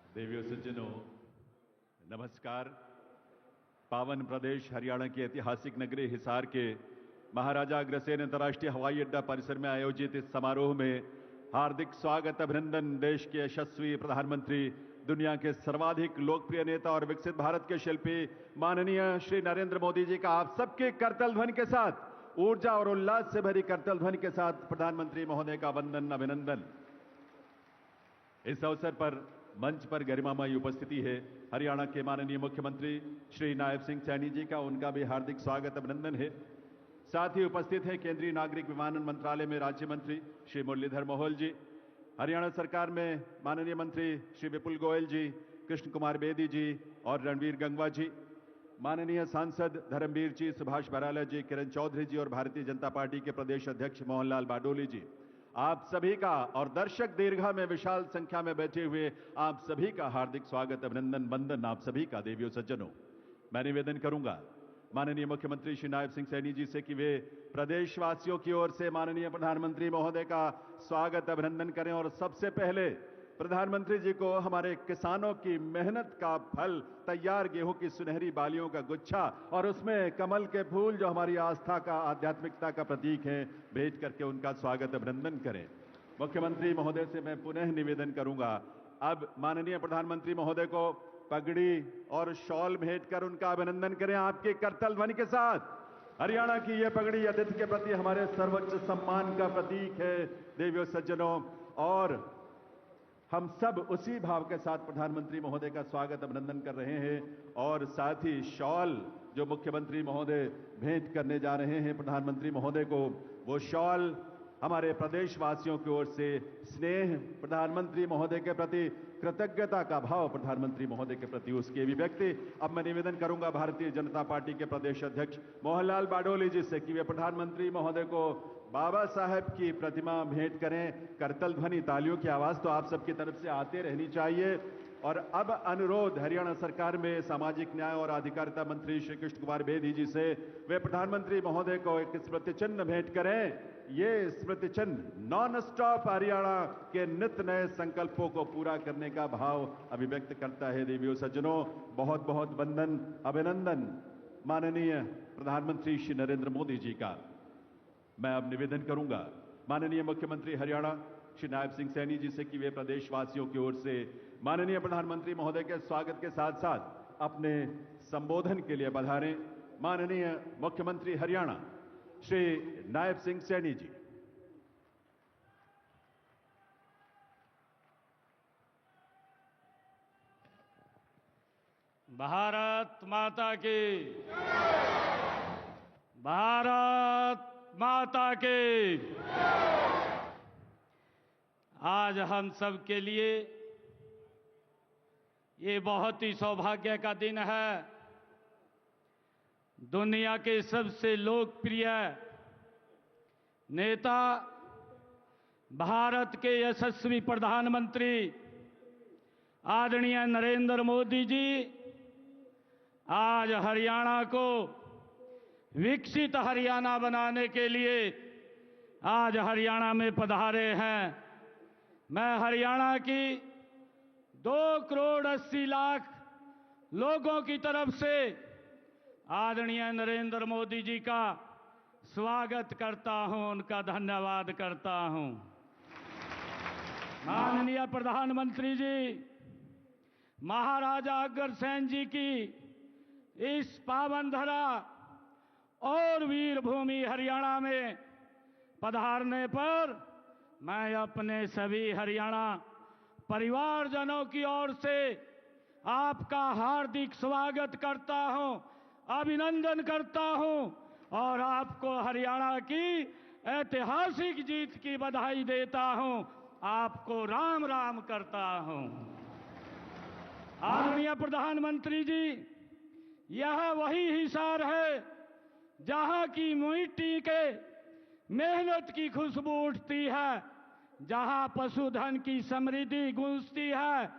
देवियों सज्जनों, नमस्कार। पावन प्रदेश हरियाणा की ऐतिहासिक नगरी हिसार के महाराजा अग्रसेन अंतर्राष्ट्रीय हवाई अड्डा परिसर में आयोजित इस समारोह में हार्दिक स्वागत अभिनंदन। देश के यशस्वी प्रधानमंत्री, दुनिया के सर्वाधिक लोकप्रिय नेता और विकसित भारत के शिल्पी माननीय श्री नरेंद्र मोदी जी का आप सबके करतल ध्वनि के साथ, ऊर्जा और उल्लास से भरी करतल ध्वनि के साथ प्रधानमंत्री महोदय का वंदन अभिनंदन। इस अवसर पर मंच पर गरिमामयी उपस्थिति है हरियाणा के माननीय मुख्यमंत्री श्री नायब सिंह सैनी जी का, उनका भी हार्दिक स्वागत अभिनंदन है। साथ ही उपस्थित है केंद्रीय नागरिक विमानन मंत्रालय में राज्य मंत्री श्री मुरलीधर मोहोल जी, हरियाणा सरकार में माननीय मंत्री श्री विपुल गोयल जी, कृष्ण कुमार बेदी जी और रणवीर गंगवा जी, माननीय सांसद धर्मवीर जी, सुभाष बराला जी, किरण चौधरी जी और भारतीय जनता पार्टी के प्रदेश अध्यक्ष मोहनलाल बाडोली जी, आप सभी का और दर्शक दीर्घा में विशाल संख्या में बैठे हुए आप सभी का हार्दिक स्वागत अभिनंदन वंदन आप सभी का। देवियों सज्जनों, मैं निवेदन करूंगा माननीय मुख्यमंत्री श्री नायब सिंह सैनी जी से कि वे प्रदेशवासियों की ओर से माननीय प्रधानमंत्री महोदय का स्वागत अभिनंदन करें और सबसे पहले प्रधानमंत्री जी को हमारे किसानों की मेहनत का फल, तैयार गेहूं की सुनहरी बालियों का गुच्छा और उसमें कमल के फूल जो हमारी आस्था का, आध्यात्मिकता का प्रतीक है, भेंट करके उनका स्वागत अभिनंदन करें। मुख्यमंत्री महोदय से मैं पुनः निवेदन करूंगा, अब माननीय प्रधानमंत्री महोदय को पगड़ी और शॉल भेंट कर उनका अभिनंदन करें आपके करतल ध्वनि के साथ। हरियाणा की यह पगड़ी अतिथि के प्रति हमारे सर्वोच्च सम्मान का प्रतीक है। देवियों सज्जनों, और हम सब उसी भाव के साथ प्रधानमंत्री महोदय का स्वागत अभिनंदन कर रहे हैं और साथ ही शॉल जो मुख्यमंत्री महोदय भेंट करने जा रहे हैं प्रधानमंत्री महोदय को, वो शॉल हमारे प्रदेशवासियों की ओर से स्नेह, प्रधानमंत्री महोदय के प्रति कृतज्ञता का भाव, प्रधानमंत्री महोदय के प्रति उसकी अभिव्यक्ति। अब मैं निवेदन करूंगा भारतीय जनता पार्टी के प्रदेश अध्यक्ष मोहनलाल बाडोली जी से कि वे प्रधानमंत्री महोदय को बाबा साहेब की प्रतिमा भेंट करें। करतल ध्वनि, तालियों की आवाज तो आप सबकी तरफ से आते रहनी चाहिए। और अब अनुरोध हरियाणा सरकार में सामाजिक न्याय और अधिकारिता मंत्री श्री कृष्ण कुमार बेदी जी से, वे प्रधानमंत्री महोदय को एक स्मृति चिन्ह भेंट करें। ये स्मृति चिन्ह नॉन स्टॉप हरियाणा के नित नए संकल्पों को पूरा करने का भाव अभिव्यक्त करता है। देवियों सज्जनों, बहुत बहुत वंदन अभिनंदन माननीय प्रधानमंत्री श्री नरेंद्र मोदी जी का। मैं अब निवेदन करूंगा माननीय मुख्यमंत्री हरियाणा श्री नायब सिंह सैनी जी से कि वे प्रदेशवासियों की ओर से माननीय प्रधानमंत्री महोदय के स्वागत के साथ साथ अपने संबोधन के लिए पधारें। माननीय मुख्यमंत्री हरियाणा श्री नायब सिंह सैनी जी। भारत माता की, भारत माता की। आज हम सब के लिए ये बहुत ही सौभाग्य का दिन है। दुनिया के सबसे लोकप्रिय नेता, भारत के यशस्वी प्रधानमंत्री आदरणीय नरेंद्र मोदी जी आज हरियाणा को विकसित हरियाणा बनाने के लिए आज हरियाणा में पधारे हैं। मैं हरियाणा की 2,80,00,000 लोगों की तरफ से आदरणीय नरेंद्र मोदी जी का स्वागत करता हूं, उनका धन्यवाद करता हूं। माननीय प्रधानमंत्री जी, महाराजा अग्रसेन जी की इस पावन धरा और वीर भूमि हरियाणा में पधारने पर मैं अपने सभी हरियाणा परिवारजनों की ओर से आपका हार्दिक स्वागत करता हूं, अभिनंदन करता हूं और आपको हरियाणा की ऐतिहासिक जीत की बधाई देता हूं, आपको राम राम करता हूं। आदरणीय प्रधानमंत्री जी, यह वही हिसार है जहां की मिट्टी के मेहनत की खुशबू उठती है, जहां पशुधन की समृद्धि गूंजती है,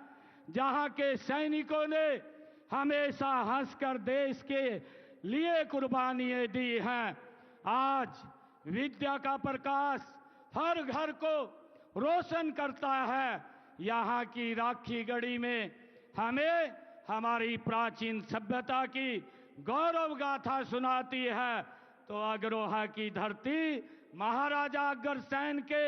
जहां के सैनिकों ने हमेशा हंसकर देश के लिए कुर्बानियां दी हैं। आज विद्या का प्रकाश हर घर को रोशन करता है। यहाँ की राखी गढ़ी में हमें हमारी प्राचीन सभ्यता की गौरव गाथा सुनाती है। तो अग्रोहा की धरती महाराजा अग्रसेन के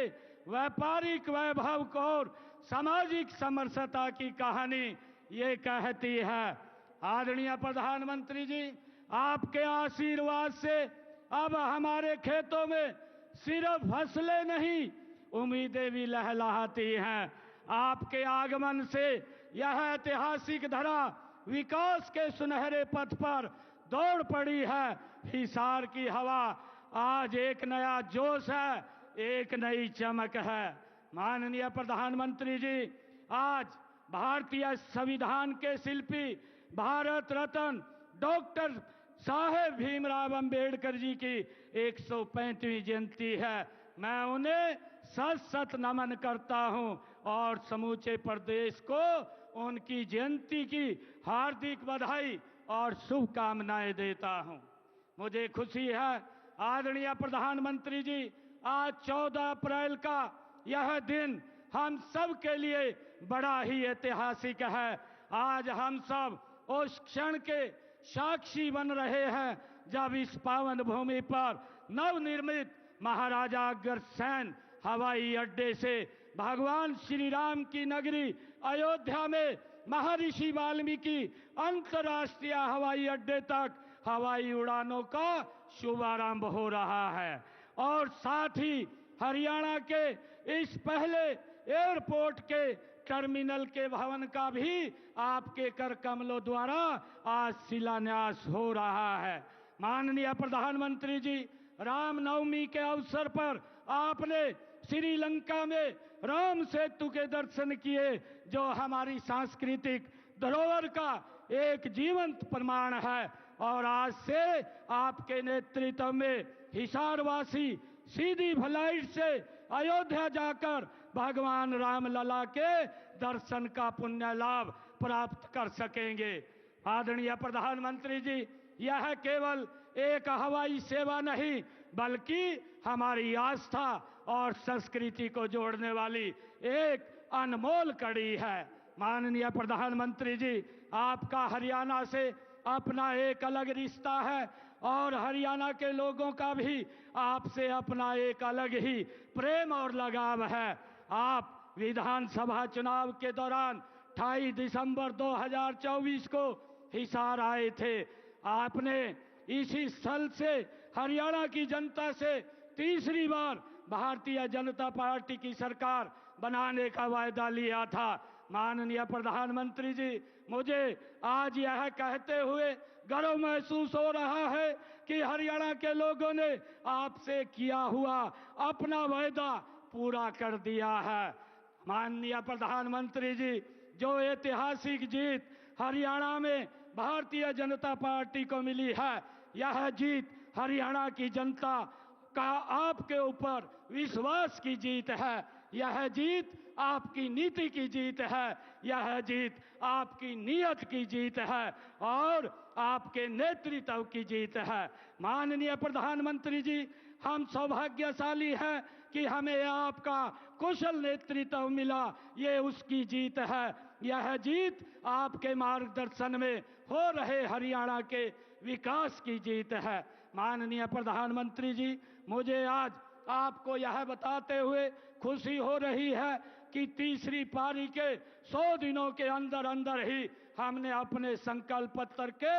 व्यापारिक वैभव को और सामाजिक समरसता की कहानी ये कहती है। आदरणीय प्रधानमंत्री जी, आपके आशीर्वाद से अब हमारे खेतों में सिर्फ फसलें नहीं, उम्मीदें भी लहलहाती हैं। आपके आगमन से यह ऐतिहासिक धरा विकास के सुनहरे पथ पर दौड़ पड़ी है। हिसार की हवा आज एक नया जोश है, एक नई चमक है। माननीय प्रधानमंत्री जी, आज भारतीय संविधान के शिल्पी भारत रत्न डॉक्टर साहेब भीमराव अंबेडकर जी की 135वीं जयंती है। मैं उन्हें सत सत नमन करता हूं और समूचे प्रदेश को उनकी जयंती की हार्दिक बधाई और शुभकामनाएं देता हूं। मुझे खुशी है आदरणीय प्रधानमंत्री जी, आज 14 अप्रैल का यह दिन हम सब के लिए बड़ा ही ऐतिहासिक है। आज हम सब उस क्षण के साक्षी बन रहे हैं जब इस पावन भूमि पर नवनिर्मित महाराजा अग्रसेन हवाई अड्डे से भगवान श्री राम की नगरी अयोध्या में महर्षि वाल्मीकि अंतर्राष्ट्रीय हवाई अड्डे तक हवाई उड़ानों का शुभारंभ हो रहा है। और साथ ही हरियाणा के इस पहले एयरपोर्ट के टर्मिनल के भवन का भी आपके कर कमलों द्वारा आज शिलान्यास हो रहा है। माननीय प्रधानमंत्री जी, रामनवमी के अवसर पर आपने श्रीलंका में राम सेतु के दर्शन किए, जो हमारी सांस्कृतिक धरोहर का एक जीवंत प्रमाण है। और आज से आपके नेतृत्व में हिसारवासी सीधी फ्लाइट से अयोध्या जाकर भगवान रामलला के दर्शन का पुण्य लाभ प्राप्त कर सकेंगे। आदरणीय प्रधानमंत्री जी, यह केवल एक हवाई सेवा नहीं बल्कि हमारी आस्था और संस्कृति को जोड़ने वाली एक अनमोल कड़ी है। माननीय प्रधानमंत्री जी, आपका हरियाणा से अपना एक अलग रिश्ता है और हरियाणा के लोगों का भी आपसे अपना एक अलग ही प्रेम और लगाव है। आप विधानसभा चुनाव के दौरान 28 दिसंबर 2024 को हिसार आए थे। आपने इसी स्थल से हरियाणा की जनता से तीसरी बार भारतीय जनता पार्टी की सरकार बनाने का वायदा लिया था। माननीय प्रधानमंत्री जी, मुझे आज यह कहते हुए गर्व महसूस हो रहा है कि हरियाणा के लोगों ने आपसे किया हुआ अपना वायदा पूरा कर दिया है। माननीय प्रधानमंत्री जी, जो ऐतिहासिक जीत हरियाणा में भारतीय जनता पार्टी को मिली है, यह जीत हरियाणा की जनता का आपके ऊपर विश्वास की जीत है। यह जीत आपकी नीति की जीत है। यह जीत आपकी नीयत की जीत है और आपके नेतृत्व की जीत है। माननीय प्रधानमंत्री जी, हम सौभाग्यशाली हैं कि हमें आपका कुशल नेतृत्व मिला। ये उसकी जीत है। यह जीत आपके मार्गदर्शन में हो रहे हरियाणा के विकास की जीत है। माननीय प्रधानमंत्री जी, मुझे आज आपको यह बताते हुए खुशी हो रही है कि तीसरी पारी के 100 दिनों के अंदर अंदर ही हमने अपने संकल्प पत्र के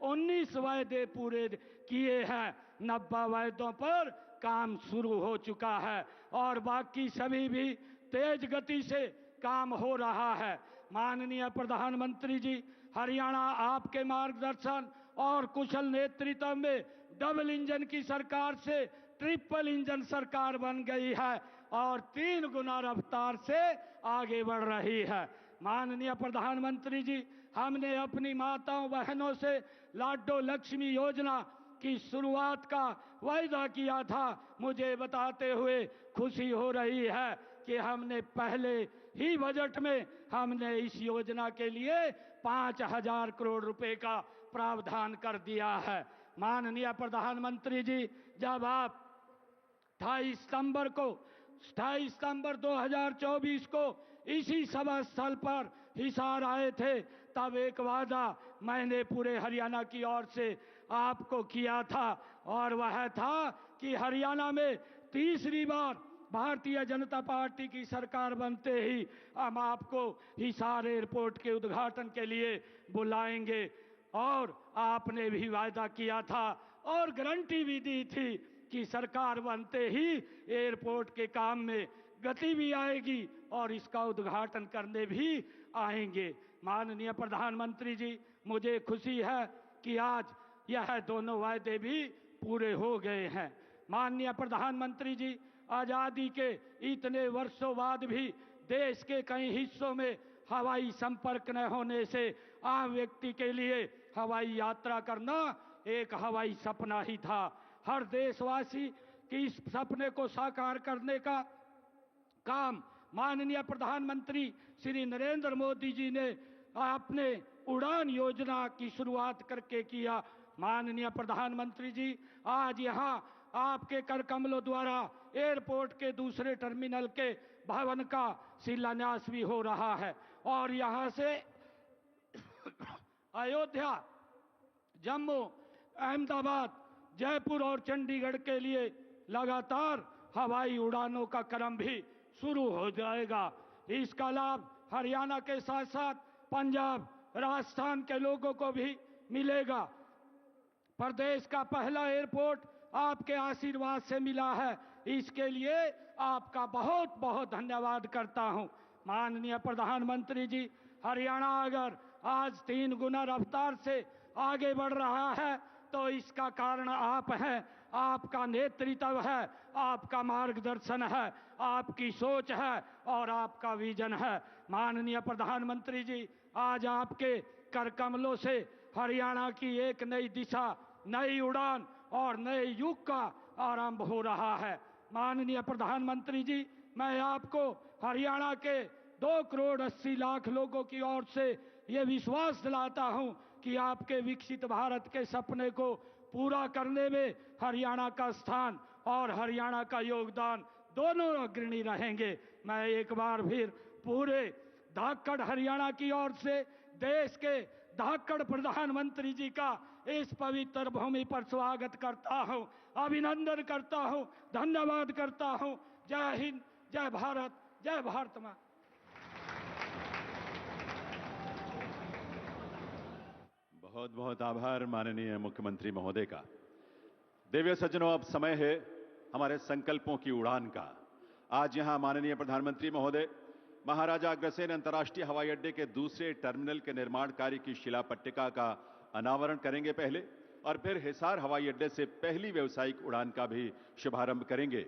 19 वायदे पूरे किए हैं। 90 वायदों पर काम शुरू हो चुका है और बाकी सभी भी तेज गति से काम हो रहा है। माननीय प्रधानमंत्री जी, हरियाणा आपके मार्गदर्शन और कुशल नेतृत्व में डबल इंजन की सरकार से ट्रिपल इंजन सरकार बन गई है और 3 गुना रफ्तार से आगे बढ़ रही है। माननीय प्रधानमंत्री जी, हमने अपनी माताओं बहनों से लाडो लक्ष्मी योजना की शुरुआत का वायदा किया था। मुझे बताते हुए खुशी हो रही है कि हमने पहले ही बजट में हमने इस योजना के लिए 5000 करोड़ रुपए का प्रावधान कर दिया है। माननीय प्रधानमंत्री जी, जब आप 28 सितंबर 2024 को इसी सभा स्थल पर हिसार आए थे, तब एक वादा मैंने पूरे हरियाणा की ओर से आपको किया था, और वह था कि हरियाणा में तीसरी बार भारतीय जनता पार्टी की सरकार बनते ही हम आपको हिसार एयरपोर्ट के उद्घाटन के लिए बुलाएंगे। और आपने भी वायदा किया था और गारंटी भी दी थी कि सरकार बनते ही एयरपोर्ट के काम में गति भी आएगी और इसका उद्घाटन करने भी आएंगे। माननीय प्रधानमंत्री जी, मुझे खुशी है कि आज यह दोनों वायदे भी पूरे हो गए हैं। माननीय प्रधानमंत्री जी, आजादी के इतने वर्षों बाद भी देश के कई हिस्सों में हवाई संपर्क न होने से आम व्यक्ति के लिए हवाई यात्रा करना एक हवाई सपना ही था। हर देशवासी की इस सपने को साकार करने का काम माननीय प्रधानमंत्री श्री नरेंद्र मोदी जी ने अपने उड़ान योजना की शुरुआत करके किया। माननीय प्रधानमंत्री जी, आज यहाँ आपके कर कमलों द्वारा एयरपोर्ट के दूसरे टर्मिनल के भवन का शिलान्यास भी हो रहा है और यहाँ से अयोध्या, जम्मू, अहमदाबाद, जयपुर और चंडीगढ़ के लिए लगातार हवाई उड़ानों का क्रम भी शुरू हो जाएगा। इसका लाभ हरियाणा के साथ साथ पंजाब, राजस्थान के लोगों को भी मिलेगा। प्रदेश का पहला एयरपोर्ट आपके आशीर्वाद से मिला है, इसके लिए आपका बहुत बहुत धन्यवाद करता हूं। माननीय प्रधानमंत्री जी, हरियाणा अगर आज 3 गुना रफ्तार से आगे बढ़ रहा है तो इसका कारण आप हैं, आपका नेतृत्व है, आपका मार्गदर्शन है, आपकी सोच है और आपका विजन है। माननीय प्रधानमंत्री जी, आज आपके कर कमलों से हरियाणा की एक नई दिशा, नई उड़ान और नए युग का आरंभ हो रहा है। माननीय प्रधानमंत्री जी, मैं आपको हरियाणा के 2 करोड़ 80 लाख लोगों की ओर से ये विश्वास दिलाता हूं कि आपके विकसित भारत के सपने को पूरा करने में हरियाणा का स्थान और हरियाणा का योगदान दोनों अग्रणी रहेंगे। मैं एक बार फिर पूरे धाकड़ हरियाणा की ओर से देश के धाकड़ प्रधानमंत्री जी का इस पवित्र भूमि पर स्वागत करता हूं, अभिनंदन करता हूं, धन्यवाद करता हूं। जय हिंद, जय भारत, जय भारत मां। बहुत बहुत आभार माननीय मुख्यमंत्री महोदय का। देवियों सज्जनों, अब समय है हमारे संकल्पों की उड़ान का। आज यहां माननीय प्रधानमंत्री महोदय महाराजा अग्रसेन अंतर्राष्ट्रीय हवाई अड्डे के दूसरे टर्मिनल के निर्माण कार्य की शिलापट्टिका का अनावरण करेंगे पहले, और फिर हिसार हवाई अड्डे से पहली व्यावसायिक उड़ान का भी शुभारंभ करेंगे।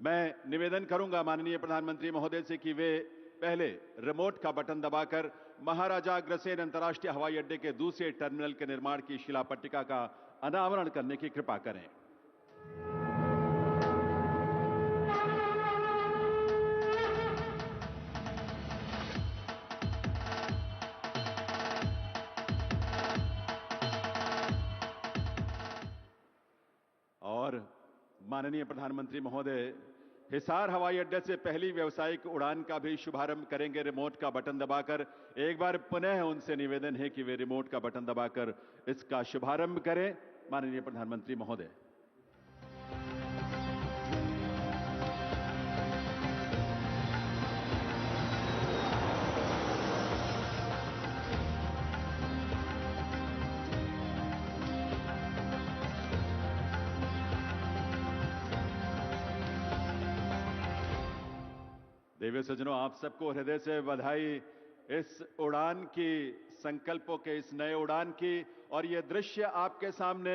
मैं निवेदन करूंगा माननीय प्रधानमंत्री महोदय से कि वे पहले रिमोट का बटन दबाकर महाराजा अग्रसेन अंतर्राष्ट्रीय हवाई अड्डे के दूसरे टर्मिनल के निर्माण की शिलापट्टिका का अनावरण करने की कृपा करें। और माननीय प्रधानमंत्री महोदय हिसार हवाई अड्डे से पहली व्यावसायिक उड़ान का भी शुभारंभ करेंगे रिमोट का बटन दबाकर। एक बार पुनः उनसे निवेदन है कि वे रिमोट का बटन दबाकर इसका शुभारंभ करें। माननीय प्रधानमंत्री महोदय। देवियों सज्जनों, आप सबको हृदय से बधाई इस उड़ान की, संकल्पों के इस नए उड़ान की। और ये दृश्य आपके सामने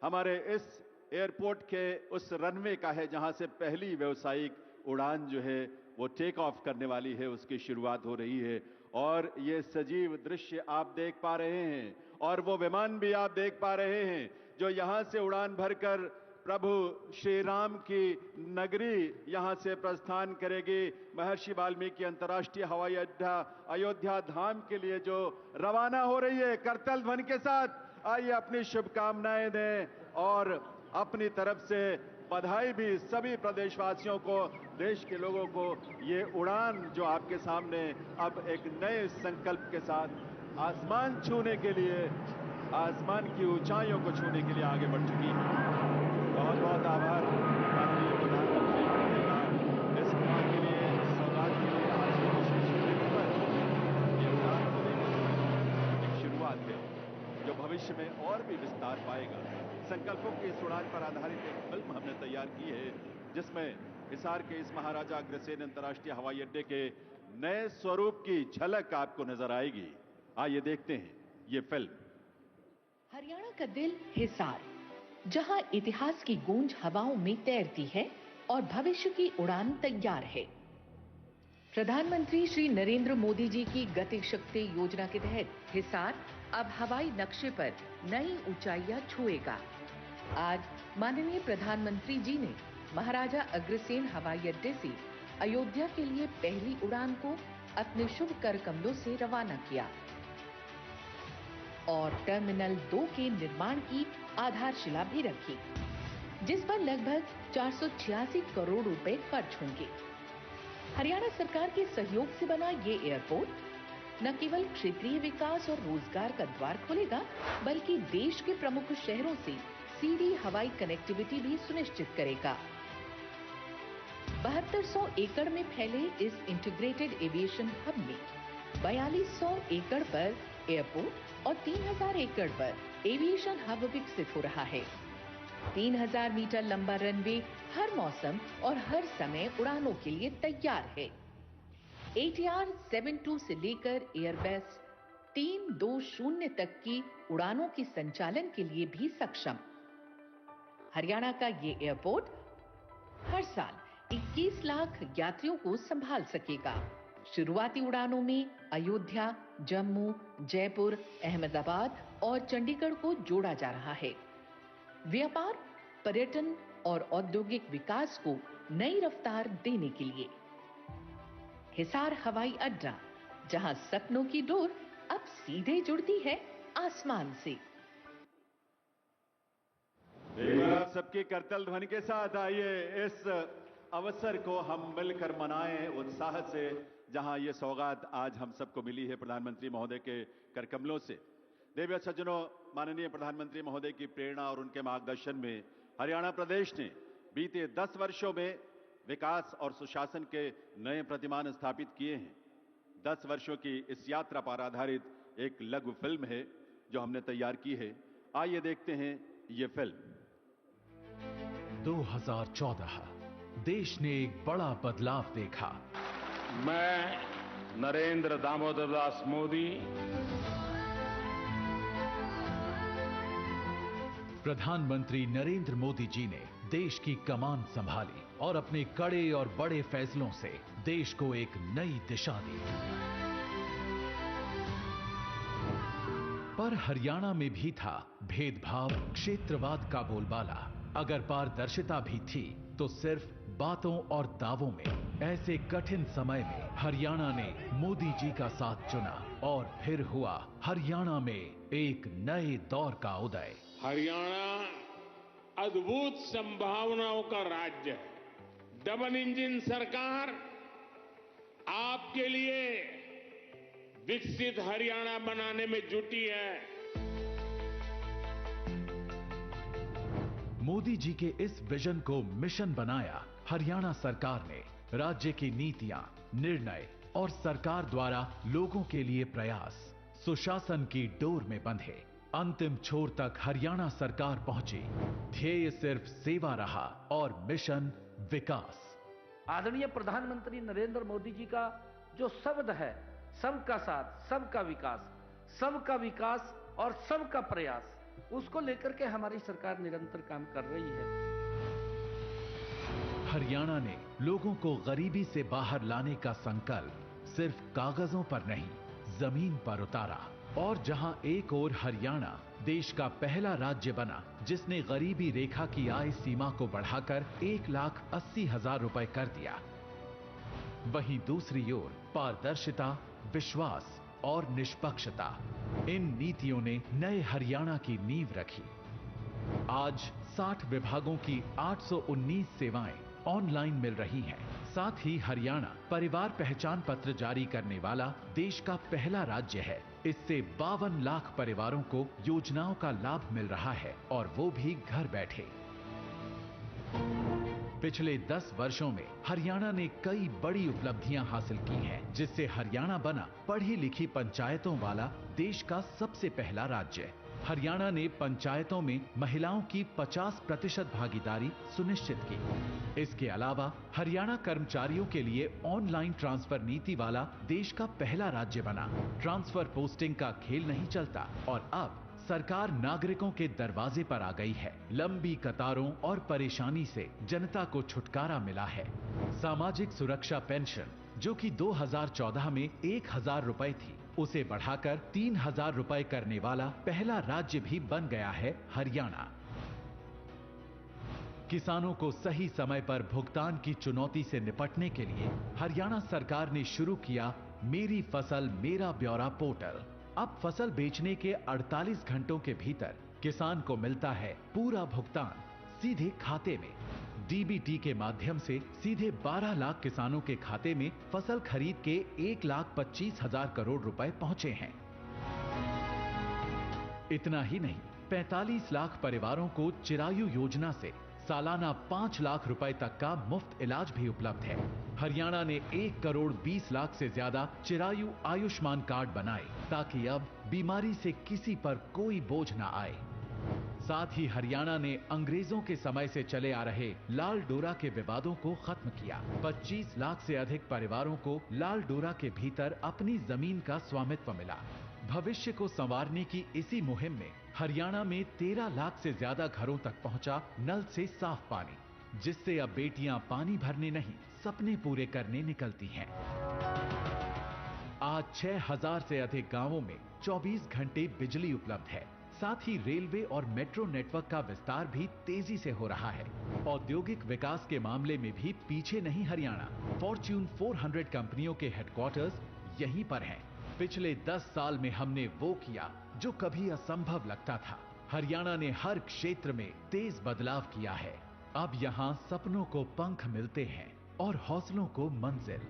हमारे इस एयरपोर्ट के उस रनवे का है जहां से पहली व्यावसायिक उड़ान जो है वो टेक ऑफ करने वाली है, उसकी शुरुआत हो रही है। और ये सजीव दृश्य आप देख पा रहे हैं और वो विमान भी आप देख पा रहे हैं जो यहां से उड़ान भरकर प्रभु श्री राम की नगरी यहां से प्रस्थान करेगी। महर्षि वाल्मीकि अंतर्राष्ट्रीय हवाई अड्डा अयोध्या धाम के लिए जो रवाना हो रही है करतल ध्वनि के साथ। आइए अपनी शुभकामनाएं दें और अपनी तरफ से बधाई भी सभी प्रदेशवासियों को, देश के लोगों को। ये उड़ान जो आपके सामने अब एक नए संकल्प के साथ आसमान छूने के लिए, आसमान की ऊंचाइयों को छूने के लिए आगे बढ़ चुकी है। बहुत बहुत आभार माननीय प्रधानमंत्री महोदय का इस उड़ान के लिए, सौगात के लिए। आज के विशेष दिन पर ये उड़ान को लेकर एक शुरुआत है जो भविष्य में और भी विस्तार पाएगा। संकल्पों की इस उड़ान पर आधारित एक फिल्म हमने तैयार की है जिसमें हिसार के इस महाराजा अग्रसेन अंतर्राष्ट्रीय हवाई अड्डे के नए स्वरूप की झलक आपको नजर आएगी। आइए देखते हैं ये फिल्म। हरियाणा का दिल हिसार, जहां इतिहास की गूंज हवाओं में तैरती है और भविष्य की उड़ान तैयार है। प्रधानमंत्री श्री नरेंद्र मोदी जी की गति शक्ति योजना के तहत हिसार अब हवाई नक्शे पर नई ऊंचाइयां छुएगा। आज माननीय प्रधानमंत्री जी ने महाराजा अग्रसेन हवाई अड्डे से अयोध्या के लिए पहली उड़ान को अपने शुभ कर कमलों से रवाना किया और टर्मिनल 2 के निर्माण की आधारशिला भी रखी, जिस पर लगभग 486 करोड़ रुपए खर्च होंगे। हरियाणा सरकार के सहयोग से बना ये एयरपोर्ट न केवल क्षेत्रीय विकास और रोजगार का द्वार खोलेगा, बल्कि देश के प्रमुख शहरों से सीधी हवाई कनेक्टिविटी भी सुनिश्चित करेगा। 7200 एकड़ में फैले इस इंटीग्रेटेड एविएशन हब में 4200 एकड़ पर एयरपोर्ट और 3000 एकड़ पर एविएशन हब विकसित हो रहा है। 3000 मीटर लंबा रनवे हर मौसम और हर समय उड़ानों के लिए तैयार है। ATR 72 से लेकर एयरबस 320 तक की उड़ानों के संचालन के लिए भी सक्षम। हरियाणा का ये एयरपोर्ट हर साल 21 लाख यात्रियों को संभाल सकेगा। शुरुआती उड़ानों में अयोध्या, जम्मू, जयपुर, अहमदाबाद और चंडीगढ़ को जोड़ा जा रहा है। व्यापार, पर्यटन और औद्योगिक विकास को नई रफ्तार देने के लिए हिसार हवाई अड्डा, जहां सपनों की डोर अब सीधे जुड़ती है आसमान से। आप सबकी करतल ध्वनि के साथ आइए इस अवसर को हम मिलकर मनाएं उत्साह से, जहां ये सौगात आज हम सबको मिली है प्रधानमंत्री महोदय के करकमलों से। देवी सज्जनों, माननीय प्रधानमंत्री महोदय की प्रेरणा और उनके मार्गदर्शन में हरियाणा प्रदेश ने बीते 10 वर्षों में विकास और सुशासन के नए प्रतिमान स्थापित किए हैं। 10 वर्षों की इस यात्रा पर आधारित एक लघु फिल्म है जो हमने तैयार की है। आइए देखते हैं ये फिल्म। 2014 देश ने एक बड़ा बदलाव देखा। मैं नरेंद्र दामोदर दास मोदी प्रधानमंत्री नरेंद्र मोदी जी ने देश की कमान संभाली और अपने कड़े और बड़े फैसलों से देश को एक नई दिशा दी। पर हरियाणा में भी था भेदभाव, क्षेत्रवाद का बोलबाला। अगर पारदर्शिता भी थी तो सिर्फ बातों और दावों में। ऐसे कठिन समय में हरियाणा ने मोदी जी का साथ चुना और फिर हुआ हरियाणा में एक नए दौर का उदय। हरियाणा अद्भुत संभावनाओं का राज्य है। डबल इंजन सरकार आपके लिए विकसित हरियाणा बनाने में जुटी है। मोदी जी के इस विजन को मिशन बनाया हरियाणा सरकार ने। राज्य की नीतियां, निर्णय और सरकार द्वारा लोगों के लिए प्रयास सुशासन की डोर में बंधे। अंतिम छोर तक हरियाणा सरकार पहुंची। ध्येय सिर्फ सेवा रहा और मिशन विकास। आदरणीय प्रधानमंत्री नरेंद्र मोदी जी का जो शब्द है, सबका साथ, सबका विकास और सबका प्रयास, उसको लेकर के हमारी सरकार निरंतर काम कर रही है। हरियाणा ने लोगों को गरीबी से बाहर लाने का संकल्प सिर्फ कागजों पर नहीं, जमीन पर उतारा। और जहां एक ओर हरियाणा देश का पहला राज्य बना जिसने गरीबी रेखा की आय सीमा को बढ़ाकर 1,80,000 रुपए कर दिया, वहीं दूसरी ओर पारदर्शिता, विश्वास और निष्पक्षता, इन नीतियों ने नए हरियाणा की नींव रखी। आज 60 विभागों की 819 सेवाएं ऑनलाइन मिल रही हैं। साथ ही हरियाणा परिवार पहचान पत्र जारी करने वाला देश का पहला राज्य है। इससे 52 लाख परिवारों को योजनाओं का लाभ मिल रहा है और वो भी घर बैठे। पिछले 10 वर्षों में हरियाणा ने कई बड़ी उपलब्धियां हासिल की हैं, जिससे हरियाणा बना पढ़ी लिखी पंचायतों वाला देश का सबसे पहला राज्य। हरियाणा ने पंचायतों में महिलाओं की 50% भागीदारी सुनिश्चित की। इसके अलावा हरियाणा कर्मचारियों के लिए ऑनलाइन ट्रांसफर नीति वाला देश का पहला राज्य बना। ट्रांसफर पोस्टिंग का खेल नहीं चलता और अब सरकार नागरिकों के दरवाजे पर आ गई है। लंबी कतारों और परेशानी से जनता को छुटकारा मिला है। सामाजिक सुरक्षा पेंशन, जो कि 2014 में 1000 रुपए थी, उसे बढ़ाकर 3000 रुपए करने वाला पहला राज्य भी बन गया है हरियाणा। किसानों को सही समय पर भुगतान की चुनौती से निपटने के लिए हरियाणा सरकार ने शुरू किया मेरी फसल मेरा ब्यौरा पोर्टल। अब फसल बेचने के 48 घंटों के भीतर किसान को मिलता है पूरा भुगतान सीधे खाते में। डीबीटी के माध्यम से सीधे 12 लाख किसानों के खाते में फसल खरीद के 1,25,000 करोड़ रुपए पहुंचे हैं। इतना ही नहीं, 45 लाख परिवारों को चिरायु योजना से सालाना 5 लाख रुपए तक का मुफ्त इलाज भी उपलब्ध है। हरियाणा ने 1 करोड़ 20 लाख से ज्यादा चिरायु आयुष्मान कार्ड बनाए, ताकि अब बीमारी से किसी पर कोई बोझ न आए। साथ ही हरियाणा ने अंग्रेजों के समय से चले आ रहे लाल डोरा के विवादों को खत्म किया। 25 लाख से अधिक परिवारों को लाल डोरा के भीतर अपनी जमीन का स्वामित्व मिला। भविष्य को संवारने की इसी मुहिम में हरियाणा में 13 लाख से ज्यादा घरों तक पहुंचा नल से साफ पानी, जिससे अब बेटियां पानी भरने नहीं, सपने पूरे करने निकलती हैं। आज 6000 से अधिक गांवों में 24 घंटे बिजली उपलब्ध है। साथ ही रेलवे और मेट्रो नेटवर्क का विस्तार भी तेजी से हो रहा है। औद्योगिक विकास के मामले में भी पीछे नहीं हरियाणा। फॉर्च्यून 400 कंपनियों के हेडक्वार्टर्स यहीं पर हैं। पिछले 10 साल में हमने वो किया जो कभी असंभव लगता था। हरियाणा ने हर क्षेत्र में तेज बदलाव किया है। अब यहाँ सपनों को पंख मिलते हैं और हौसलों को मंजिल।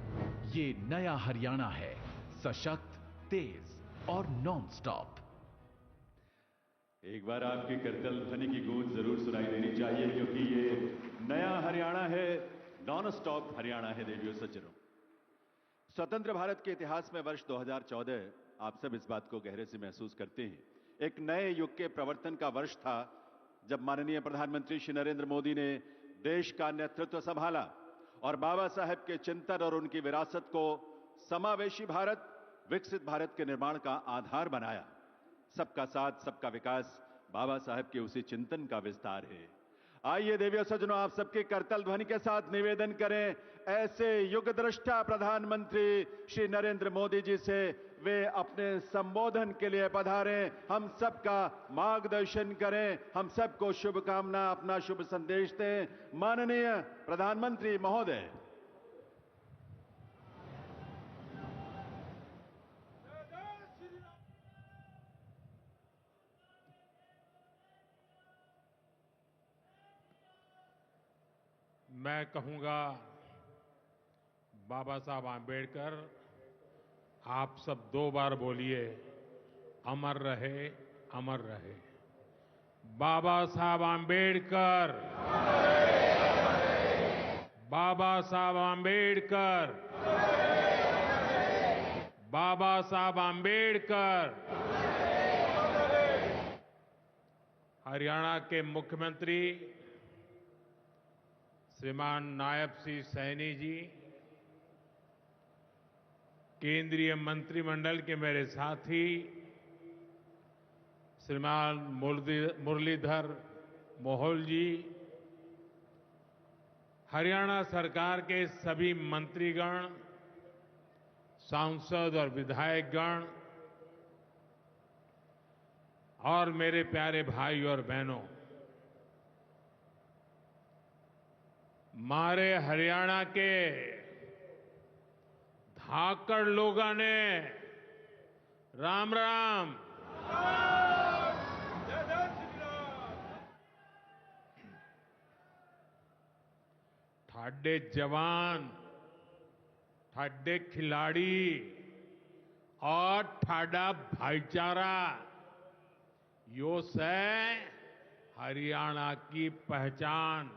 ये नया हरियाणा है, सशक्त, तेज और नॉन स्टॉप। एक बार आपकी करतल ध्वनि की गूंज जरूर सुनाई देनी चाहिए, क्योंकि ये नया हरियाणा है, नॉन स्टॉप हरियाणा है। देवियों सज्जनों, स्वतंत्र भारत के इतिहास में वर्ष 2014 आप सब इस बात को गहरे से महसूस करते हैं, एक नए युग के प्रवर्तन का वर्ष था, जब माननीय प्रधानमंत्री श्री नरेंद्र मोदी ने देश का नेतृत्व संभाला और बाबा साहेब के चिंतन और उनकी विरासत को समावेशी भारत, विकसित भारत के निर्माण का आधार बनाया। सबका साथ सबका विकास बाबा साहेब के उसी चिंतन का विस्तार है। आइए देवियों सज्जनों, आप सबके करतल ध्वनि के साथ निवेदन करें ऐसे युग दृष्टा प्रधानमंत्री श्री नरेंद्र मोदी जी से, वे अपने संबोधन के लिए पधारें, हम सबका मार्गदर्शन करें, हम सबको शुभकामना, अपना शुभ संदेश दें। माननीय प्रधानमंत्री महोदय। मैं कहूंगा, बाबा साहब आंबेडकर, आप सब 2 बार बोलिए, अमर रहे, अमर रहे। बाबा साहब आंबेडकर, बाबा साहब आंबेडकर, बाबा साहब आंबेडकर। हरियाणा के मुख्यमंत्री श्रीमान नायब सिंह सैनी जी, केंद्रीय मंत्रिमंडल के मेरे साथी श्रीमान मुरलीधर मोहोल जी, हरियाणा सरकार के सभी मंत्रीगण, सांसद और विधायकगण और मेरे प्यारे भाई और बहनों, मारे हरियाणा के धाकड़ लोगों ने राम राम। ठाडे जवान, ठाडे खिलाड़ी और ठाडा भाईचारा यो से हरियाणा की पहचान।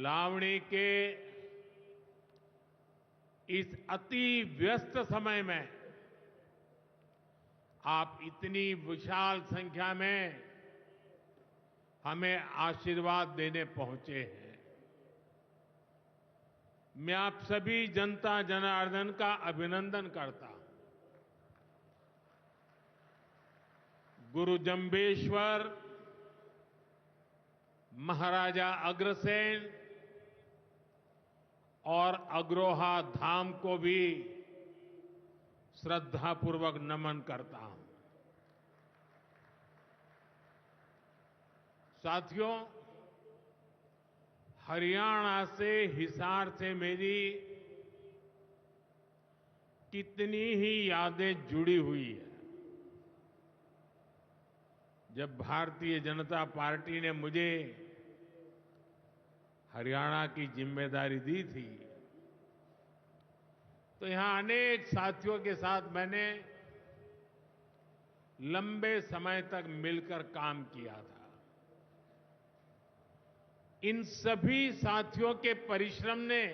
लावणी के इस अति व्यस्त समय में आप इतनी विशाल संख्या में हमें आशीर्वाद देने पहुंचे हैं। मैं आप सभी जनता जनार्दन का अभिनंदन करता हूं। गुरु जंबेश्वर, महाराजा अग्रसेन और अग्रोहा धाम को भी श्रद्धापूर्वक नमन करता हूं। साथियों, हरियाणा से, हिसार से मेरी कितनी ही यादें जुड़ी हुई है। जब भारतीय जनता पार्टी ने मुझे हरियाणा की जिम्मेदारी दी थी, तो यहां अनेक साथियों के साथ मैंने लंबे समय तक मिलकर काम किया था। इन सभी साथियों के परिश्रम ने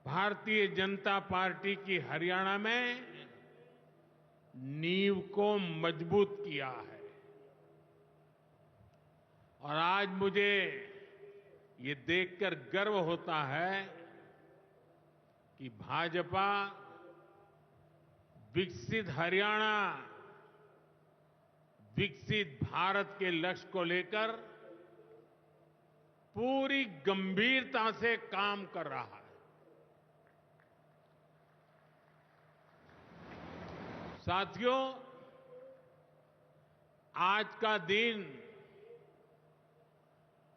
भारतीय जनता पार्टी की हरियाणा में नींव को मजबूत किया है। और आज मुझे ये देखकर गर्व होता है कि भाजपा विकसित हरियाणा, विकसित भारत के लक्ष्य को लेकर पूरी गंभीरता से काम कर रहा है। साथियों, आज का दिन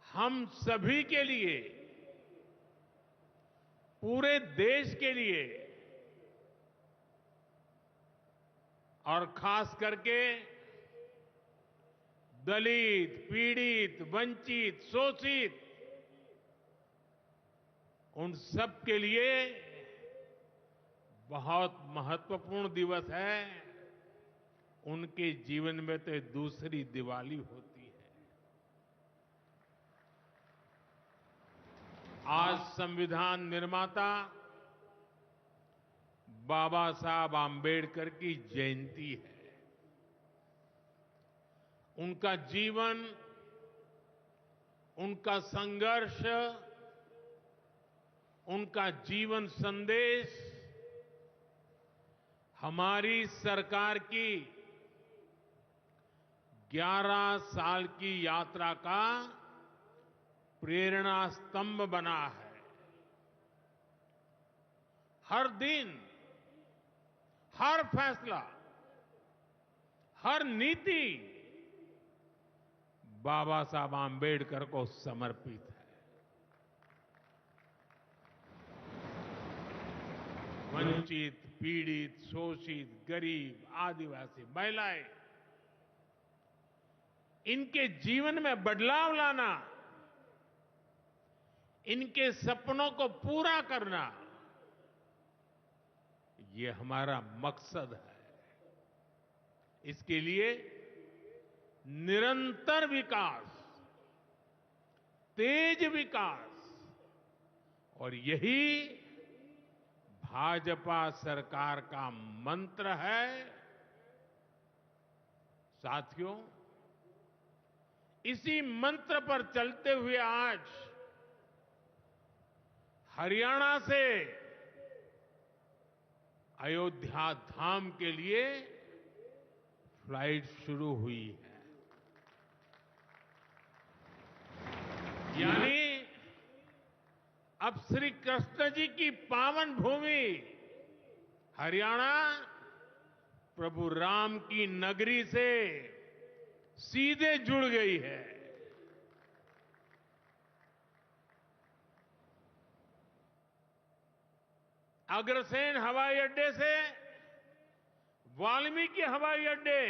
हम सभी के लिए, पूरे देश के लिए और खास करके दलित, पीड़ित, वंचित, शोषित, उन सब के लिए बहुत महत्वपूर्ण दिवस है। उनके जीवन में तो दूसरी दिवाली होती है। आज संविधान निर्माता बाबा साहब आंबेडकर की जयंती है। उनका जीवन, उनका संघर्ष, उनका जीवन संदेश हमारी सरकार की 11 साल की यात्रा का प्रेरणा स्तंभ बना है। हर दिन, हर फैसला, हर नीति बाबा साहब आंबेडकर को समर्पित है। वंचित, पीड़ित, शोषित, गरीब, आदिवासी, महिलाएं, इनके जीवन में बदलाव लाना, इनके सपनों को पूरा करना, ये हमारा मकसद है। इसके लिए निरंतर विकास, तेज विकास, और यही भाजपा सरकार का मंत्र है। साथियों, इसी मंत्र पर चलते हुए आज हरियाणा से अयोध्या धाम के लिए फ्लाइट शुरू हुई है। यानी अब श्री कृष्ण जी की पावन भूमि हरियाणा प्रभु राम की नगरी से सीधे जुड़ गई है। अग्रसेन हवाई अड्डे से वाल्मीकि हवाई अड्डे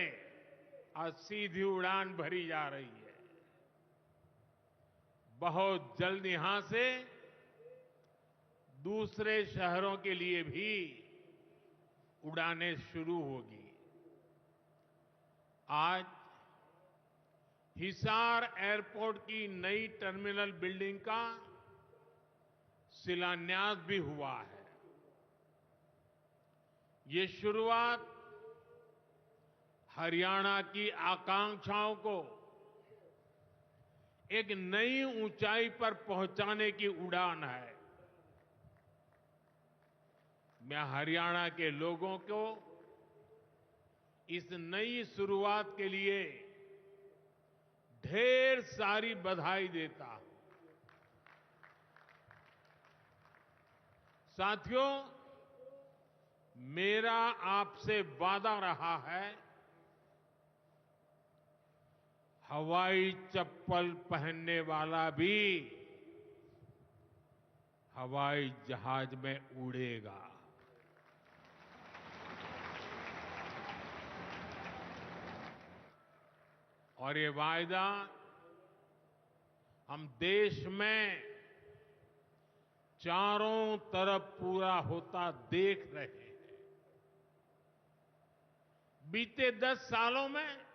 आज सीधी उड़ान भरी जा रही है। बहुत जल्द यहां से दूसरे शहरों के लिए भी उड़ानें शुरू होगी। आज हिसार एयरपोर्ट की नई टर्मिनल बिल्डिंग का शिलान्यास भी हुआ है। ये शुरुआत हरियाणा की आकांक्षाओं को एक नई ऊंचाई पर पहुंचाने की उड़ान है। मैं हरियाणा के लोगों को इस नई शुरुआत के लिए ढेर सारी बधाई देता हूं। साथियों, मेरा आपसे वादा रहा है, हवाई चप्पल पहनने वाला भी हवाई जहाज में उड़ेगा। और ये वायदा हम देश में चारों तरफ पूरा होता देख रहे हैं। बीते 10 सालों में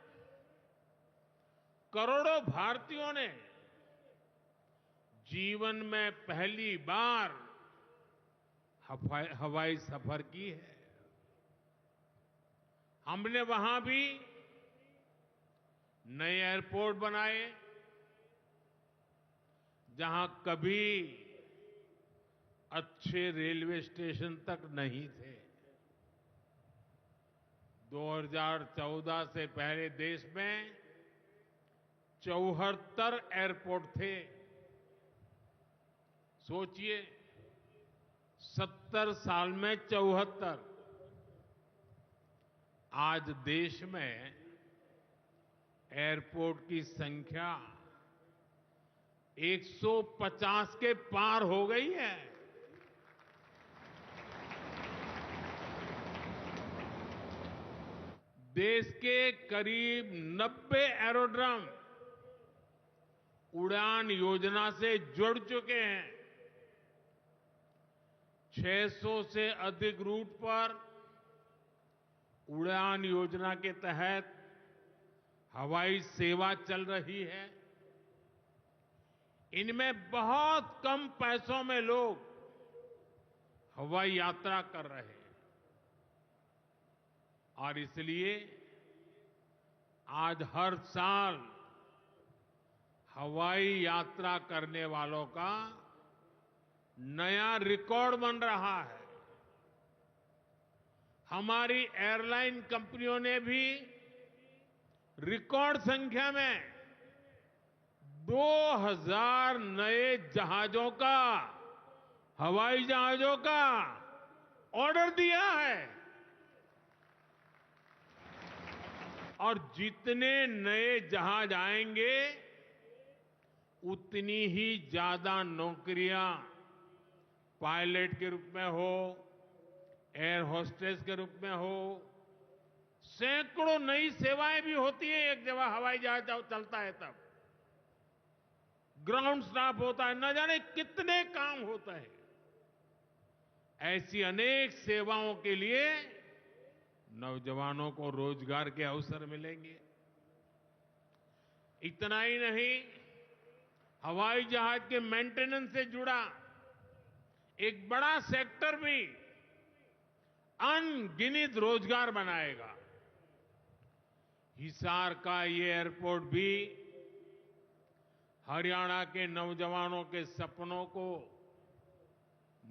करोड़ों भारतीयों ने जीवन में पहली बार हवाई सफर की है। हमने वहां भी नए एयरपोर्ट बनाए, जहां कभी अच्छे रेलवे स्टेशन तक नहीं थे। 2014 से पहले देश में 74 एयरपोर्ट थे। सोचिए, 70 साल में 74। आज देश में एयरपोर्ट की संख्या 150 के पार हो गई है। देश के करीब 90 एरोड्रम उड़ान योजना से जुड़ चुके हैं। 600 से अधिक रूट पर उड़ान योजना के तहत हवाई सेवा चल रही है। इनमें बहुत कम पैसों में लोग हवाई यात्रा कर रहे हैं। और इसलिए आज हर साल हवाई यात्रा करने वालों का नया रिकॉर्ड बन रहा है। हमारी एयरलाइन कंपनियों ने भी रिकॉर्ड संख्या में 2000 नए जहाजों का, हवाई जहाजों का ऑर्डर दिया है। और जितने नए जहाज आएंगे, उतनी ही ज्यादा नौकरियां पायलट के रूप में हो, एयर होस्टेस के रूप में हो, सैकड़ों नई सेवाएं भी होती है। एक जगह हवाई जहाज चलता है तब ग्राउंड स्टाफ होता है, न जाने कितने काम होते हैं। ऐसी अनेक सेवाओं के लिए नौजवानों को रोजगार के अवसर मिलेंगे। इतना ही नहीं, हवाई जहाज के मेंटेनेंस से जुड़ा एक बड़ा सेक्टर भी अनगिनत रोजगार बनाएगा। हिसार का ये एयरपोर्ट भी हरियाणा के नौजवानों के सपनों को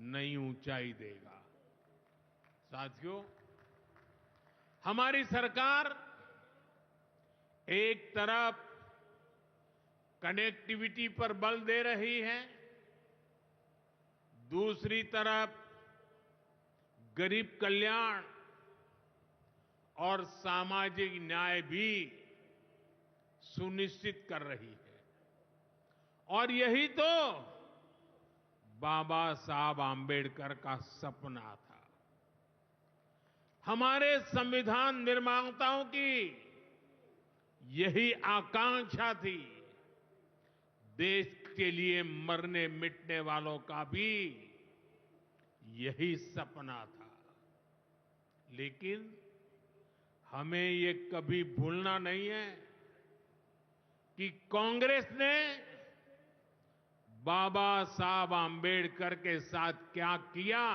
नई ऊंचाई देगा। साथियों, हमारी सरकार एक तरफ कनेक्टिविटी पर बल दे रही है, दूसरी तरफ गरीब कल्याण और सामाजिक न्याय भी सुनिश्चित कर रही है। और यही तो बाबा साहब आंबेडकर का सपना था। हमारे संविधान निर्माताओं की यही आकांक्षा थी। देश के लिए मरने मिटने वालों का भी यही सपना था। लेकिन हमें ये कभी भूलना नहीं है कि कांग्रेस ने बाबा साहब आंबेडकर के साथ क्या किया।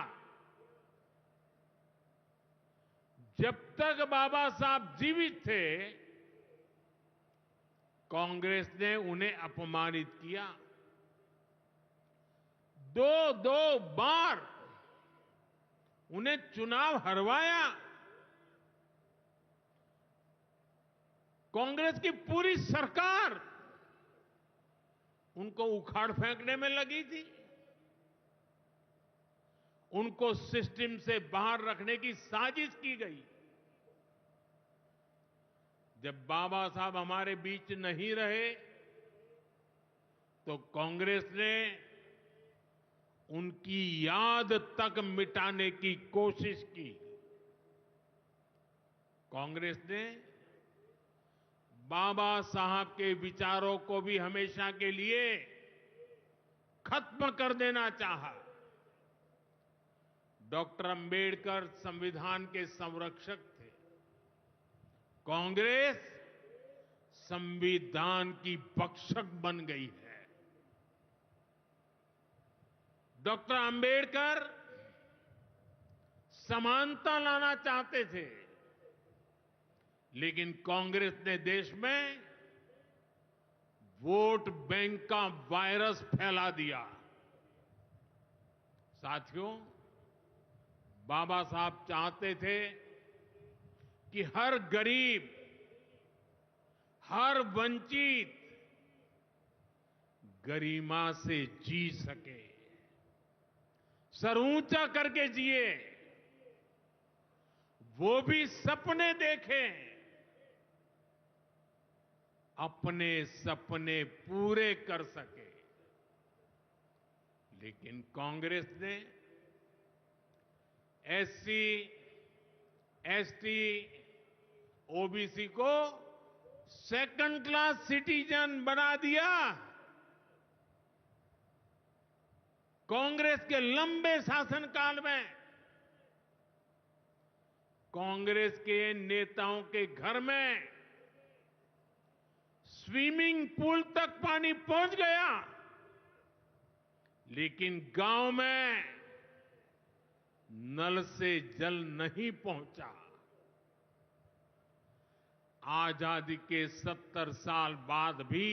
जब तक बाबा साहब जीवित थे, कांग्रेस ने उन्हें अपमानित किया। दो बार उन्हें चुनाव हरवाया। कांग्रेस की पूरी सरकार उनको उखाड़ फेंकने में लगी थी। उनको सिस्टम से बाहर रखने की साजिश की गई। जब बाबा साहब हमारे बीच नहीं रहे तो कांग्रेस ने उनकी याद तक मिटाने की कोशिश की। कांग्रेस ने बाबा साहब के विचारों को भी हमेशा के लिए खत्म कर देना चाहा। डॉक्टर अंबेडकर संविधान के संरक्षक थे। कांग्रेस संविधान की भक्षक बन गई है। डॉक्टर अंबेडकर समानता लाना चाहते थे, लेकिन कांग्रेस ने देश में वोट बैंक का वायरस फैला दिया। साथियों, बाबा साहब चाहते थे कि हर गरीब, हर वंचित गरिमा से जी सके, सर ऊंचा करके जिए, वो भी सपने देखें, अपने सपने पूरे कर सके। लेकिन कांग्रेस ने एससी, एसटी, ओबीसी को सेकंड क्लास सिटीजन बना दिया। कांग्रेस के लंबे शासनकाल में कांग्रेस के नेताओं के घर में स्विमिंग पूल तक पानी पहुंच गया, लेकिन गांव में नल से जल नहीं पहुंचा। आजादी के 70 साल बाद भी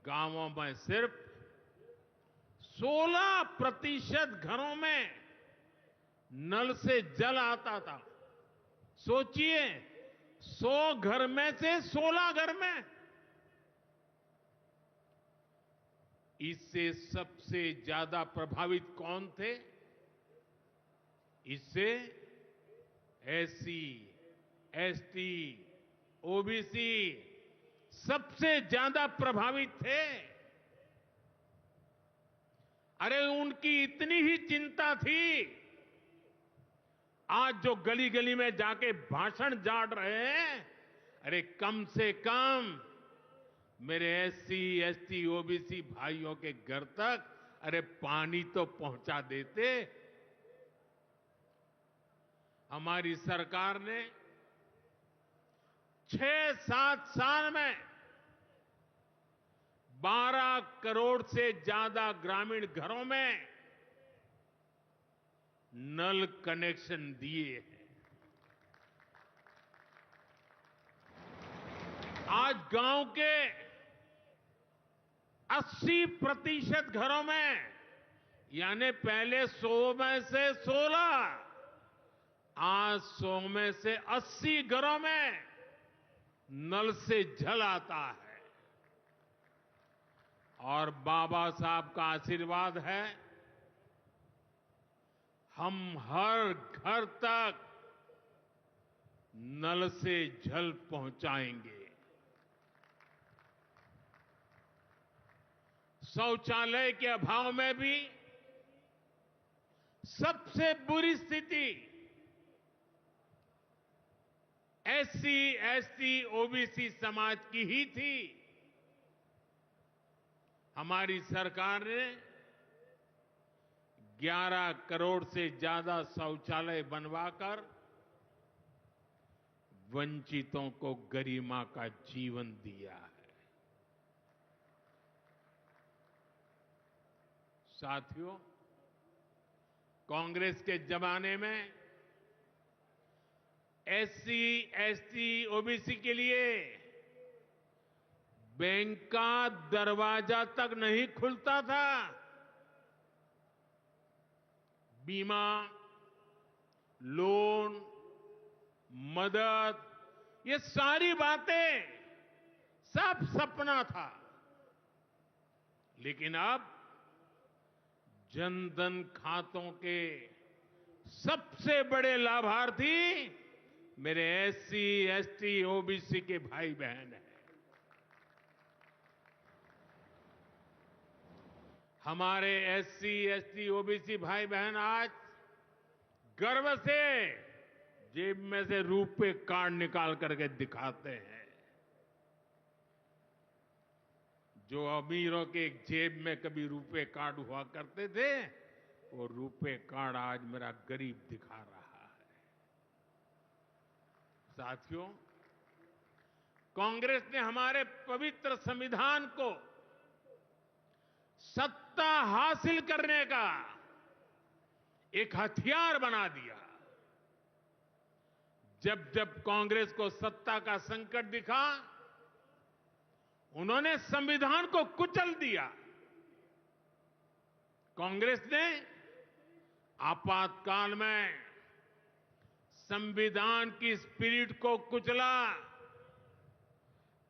गांवों में सिर्फ 16% घरों में नल से जल आता था। सोचिए, 100 घर में से 16 घर में। इससे सबसे ज्यादा प्रभावित कौन थे? इससे एससी, एसटी, ओबीसी सबसे ज्यादा प्रभावित थे। अरे उनकी इतनी ही चिंता थी, आज जो गली गली में जाके भाषण झाड़ रहे हैं, अरे कम से कम मेरे एससी, एसटी, ओबीसी भाइयों के घर तक अरे पानी तो पहुंचा देते। हमारी सरकार ने 6-7 साल में 12 करोड़ से ज्यादा ग्रामीण घरों में नल कनेक्शन दिए हैं। आज गांव के 80% घरों में, यानी पहले 100 में से 16, आज 100 में से 80 घरों में नल से जल आता है। और बाबा साहब का आशीर्वाद है, हम हर घर तक नल से जल पहुंचाएंगे। शौचालय के अभाव में भी सबसे बुरी स्थिति एससी, एसटी, ओबीसी समाज की ही थी। हमारी सरकार ने 11 करोड़ से ज्यादा शौचालय बनवाकर वंचितों को गरिमा का जीवन दिया है। साथियों, कांग्रेस के जमाने में एससी, एसटी, ओबीसी के लिए बैंक का दरवाजा तक नहीं खुलता था। बीमा, लोन, मदद, ये सारी बातें सब सपना था। लेकिन अब जनधन खातों के सबसे बड़े लाभार्थी मेरे एससी, एसटी, ओबीसी के भाई बहन हैं। हमारे एससी, एसटी, ओबीसी भाई बहन आज गर्व से जेब में से रुपए कार्ड निकाल करके दिखाते हैं। जो अमीरों के जेब में कभी रुपए कार्ड हुआ करते थे, वो रुपए कार्ड आज मेरा गरीब दिखा रहा है। साथियों, कांग्रेस ने हमारे पवित्र संविधान को सत्ता हासिल करने का एक हथियार बना दिया। जब जब कांग्रेस को सत्ता का संकट दिखा, उन्होंने संविधान को कुचल दिया। कांग्रेस ने आपातकाल में संविधान की स्पिरिट को कुचला,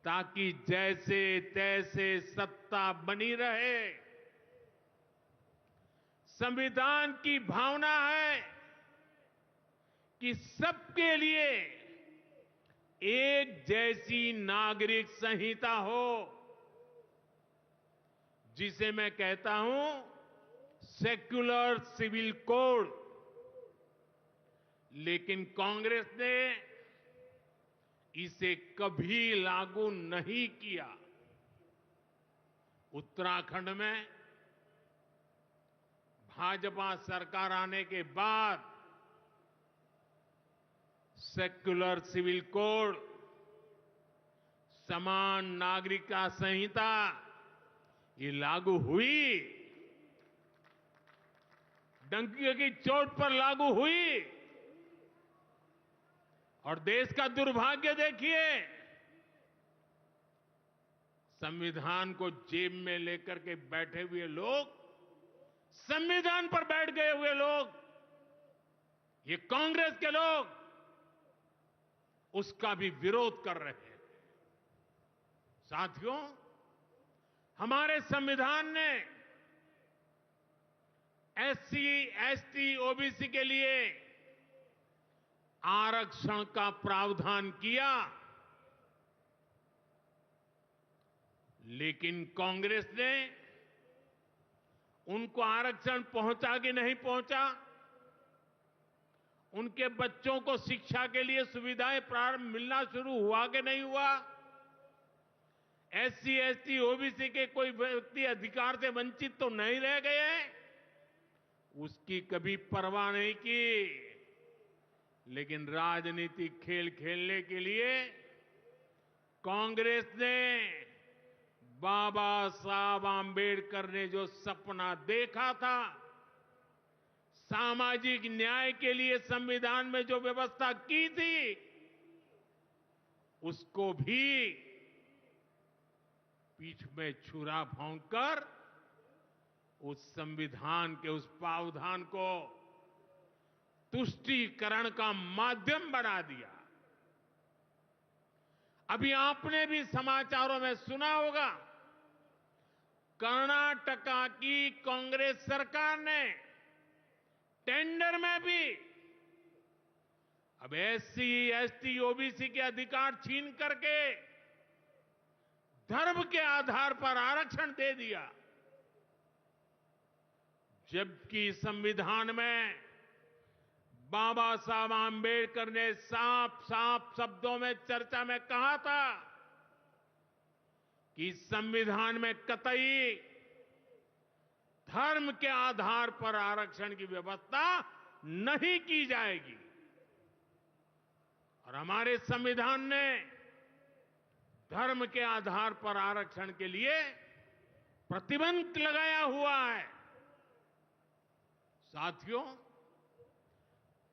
ताकि जैसे तैसे सत्ता बनी रहे। संविधान की भावना है कि सबके लिए एक जैसी नागरिक संहिता हो, जिसे मैं कहता हूं सेक्युलर सिविल कोड। लेकिन कांग्रेस ने इसे कभी लागू नहीं किया। उत्तराखंड में भाजपा सरकार आने के बाद सेक्युलर सिविल कोड, समान नागरिकता संहिता, ये लागू हुई। डंकी की चोट पर लागू हुई। और देश का दुर्भाग्य देखिए, संविधान को जेब में लेकर के बैठे हुए लोग, संविधान पर बैठ गए हुए लोग, ये कांग्रेस के लोग उसका भी विरोध कर रहे हैं। साथियों, हमारे संविधान ने एससी, एसटी, ओबीसी के लिए आरक्षण का प्रावधान किया। लेकिन कांग्रेस ने उनको आरक्षण पहुंचा कि नहीं पहुंचा, उनके बच्चों को शिक्षा के लिए सुविधाएं प्रारंभ मिलना शुरू हुआ कि नहीं हुआ, एससी, एसटी, ओबीसी के कोई व्यक्ति अधिकार से वंचित तो नहीं रह गए, उसकी कभी परवाह नहीं की। लेकिन राजनीतिक खेल खेलने के लिए कांग्रेस ने बाबा साहब आंबेडकर ने जो सपना देखा था, सामाजिक न्याय के लिए संविधान में जो व्यवस्था की थी, उसको भी पीठ में छुरा भोंककर उस संविधान के उस प्रावधान को तुष्टीकरण का माध्यम बना दिया। अभी आपने भी समाचारों में सुना होगा, कर्नाटका की कांग्रेस सरकार ने टेंडर में भी अब एससी, एसटी, ओबीसी के अधिकार छीन करके धर्म के आधार पर आरक्षण दे दिया। जबकि संविधान में बाबा साहब आम्बेडकर ने साफ साफ शब्दों में चर्चा में कहा था कि संविधान में कतई धर्म के आधार पर आरक्षण की व्यवस्था नहीं की जाएगी। और हमारे संविधान ने धर्म के आधार पर आरक्षण के लिए प्रतिबंध लगाया हुआ है। साथियों,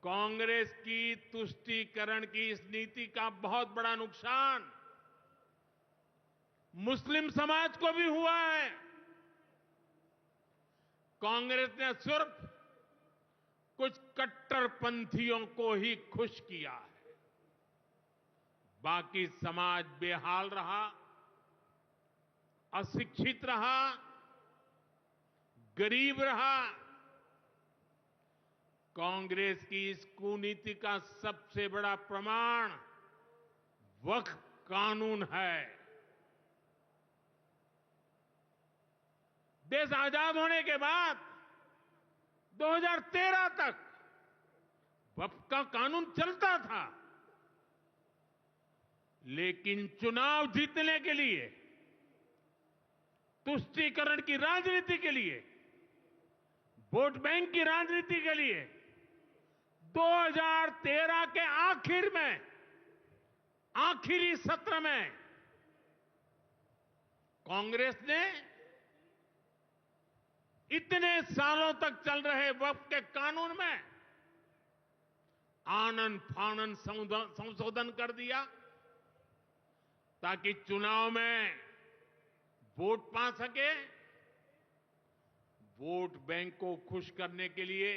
कांग्रेस की तुष्टीकरण की इस नीति का बहुत बड़ा नुकसान मुस्लिम समाज को भी हुआ है। कांग्रेस ने सिर्फ कुछ कट्टरपंथियों को ही खुश किया है, बाकी समाज बेहाल रहा, अशिक्षित रहा, गरीब रहा। कांग्रेस की इस कुनीति का सबसे बड़ा प्रमाण वक्फ कानून है। देश आजाद होने के बाद 2013 तक वक्फ का कानून चलता था, लेकिन चुनाव जीतने के लिए, तुष्टीकरण की राजनीति के लिए, वोट बैंक की राजनीति के लिए 2013 के आखिर में, आखिरी सत्र में कांग्रेस ने इतने सालों तक चल रहे वक्फ के कानून में आनन फानन संशोधन कर दिया ताकि चुनाव में वोट पा सके। वोट बैंक को खुश करने के लिए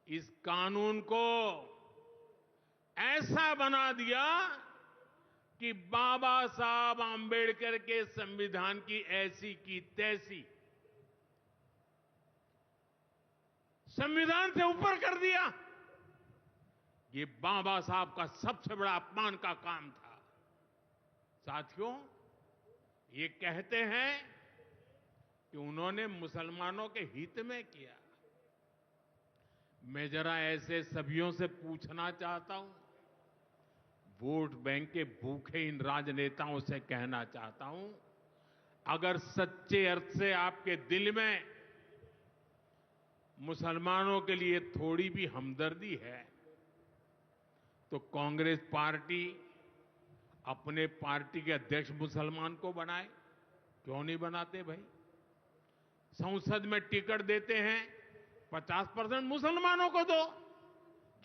इस कानून को ऐसा बना दिया कि बाबा साहब आम्बेडकर के संविधान की ऐसी की तैसी संविधान से ऊपर कर दिया। ये बाबा साहब का सबसे बड़ा अपमान का काम था। साथियों, ये कहते हैं कि उन्होंने मुसलमानों के हित में किया। मैं जरा ऐसे सभियों से पूछना चाहता हूं, वोट बैंक के भूखे इन राजनेताओं से कहना चाहता हूं, अगर सच्चे अर्थ से आपके दिल में मुसलमानों के लिए थोड़ी भी हमदर्दी है तो कांग्रेस पार्टी अपने पार्टी के अध्यक्ष मुसलमान को बनाए। क्यों नहीं बनाते भाई? संसद में टिकट देते हैं, 50% मुसलमानों को दो,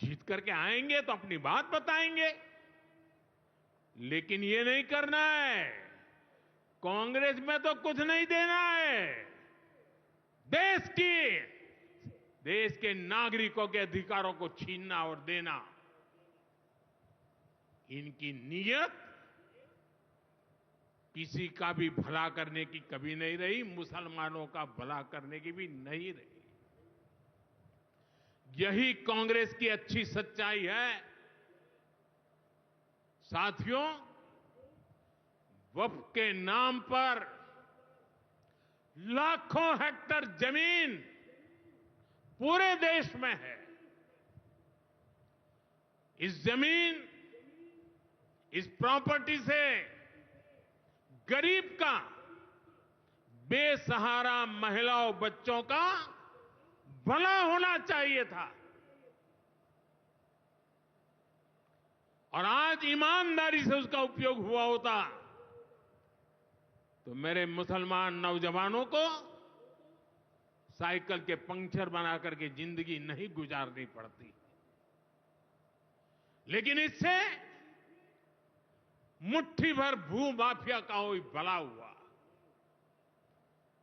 जीत करके आएंगे तो अपनी बात बताएंगे। लेकिन ये नहीं करना है। कांग्रेस में तो कुछ नहीं देना है। देश के नागरिकों के अधिकारों को छीनना और देना, इनकी नीयत किसी का भी भला करने की कभी नहीं रही, मुसलमानों का भला करने की भी नहीं रही। यही कांग्रेस की अच्छी सच्चाई है। साथियों, वक्फ के नाम पर लाखों हेक्टेयर जमीन पूरे देश में है। इस जमीन, इस प्रॉपर्टी से गरीब का, बेसहारा महिलाओं बच्चों का भला होना चाहिए था। और आज ईमानदारी से उसका उपयोग हुआ होता तो मेरे मुसलमान नौजवानों को साइकिल के पंक्चर बना करके जिंदगी नहीं गुजारनी पड़ती। लेकिन इससे मुट्ठी भर भू माफिया का कोई भला हुआ।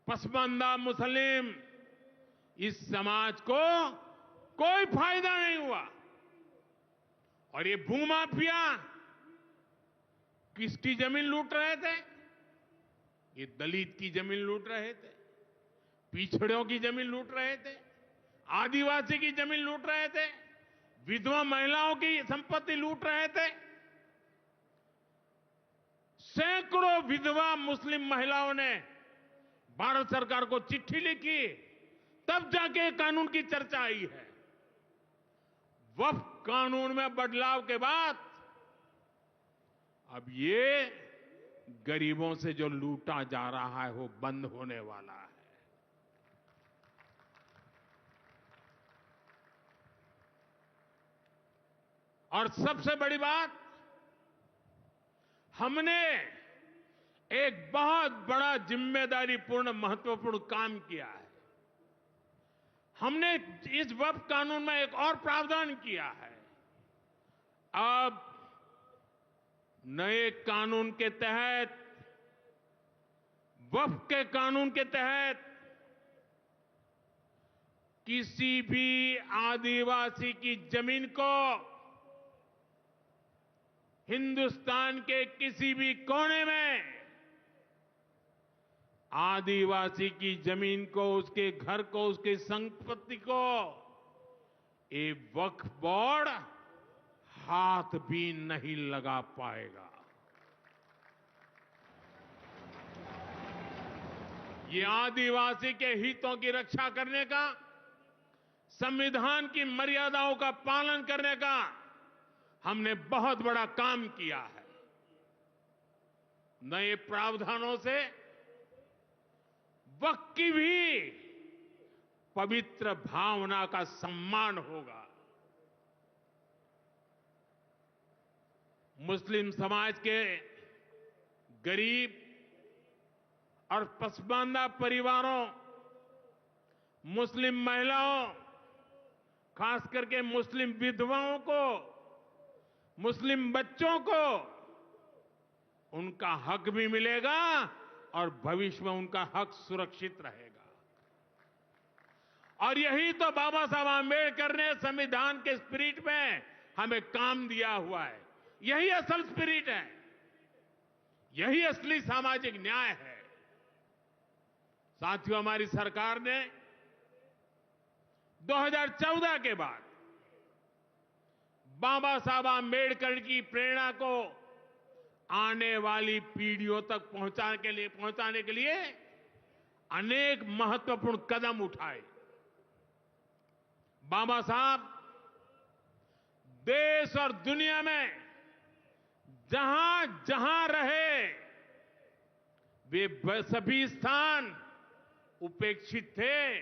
पसमानदा मुस्लिम इस समाज को कोई फायदा नहीं हुआ। और ये भूमाफिया किसकी जमीन लूट रहे थे? ये दलित की जमीन लूट रहे थे, पिछड़ों की जमीन लूट रहे थे, आदिवासी की जमीन लूट रहे थे, विधवा महिलाओं की संपत्ति लूट रहे थे। सैकड़ों विधवा मुस्लिम महिलाओं ने भारत सरकार को चिट्ठी लिखी, तब जाके कानून की चर्चा आई है। वक्फ कानून में बदलाव के बाद अब ये गरीबों से जो लूटा जा रहा है वो बंद होने वाला है। और सबसे बड़ी बात, हमने एक बहुत बड़ा जिम्मेदारीपूर्ण महत्वपूर्ण काम किया है। हमने इस वक्फ कानून में एक और प्रावधान किया है। अब नए कानून के तहत, वक्फ के कानून के तहत किसी भी आदिवासी की जमीन को हिंदुस्तान के किसी भी कोने में आदिवासी की जमीन को, उसके घर को, उसकी संपत्ति को ये वक्फ बोर्ड हाथ भी नहीं लगा पाएगा। ये आदिवासी के हितों की रक्षा करने का, संविधान की मर्यादाओं का पालन करने का हमने बहुत बड़ा काम किया है। नए प्रावधानों से वक्फ की भी पवित्र भावना का सम्मान होगा। मुस्लिम समाज के गरीब और पसमानदा परिवारों, मुस्लिम महिलाओं, खास करके मुस्लिम विधवाओं को, मुस्लिम बच्चों को उनका हक भी मिलेगा और भविष्य में उनका हक सुरक्षित रहेगा। और यही तो बाबा साहब आंबेडकर ने संविधान के स्पिरिट में हमें काम दिया हुआ है। यही असल स्पिरिट है, यही असली सामाजिक न्याय है। साथियों, हमारी सरकार ने 2014 के बाद बाबा साहब आंबेडकर की प्रेरणा को आने वाली पीढ़ियों तक पहुंचाने के लिए अनेक महत्वपूर्ण कदम उठाए। बाबा साहब देश और दुनिया में जहां जहां रहे, वे सभी स्थान उपेक्षित थे।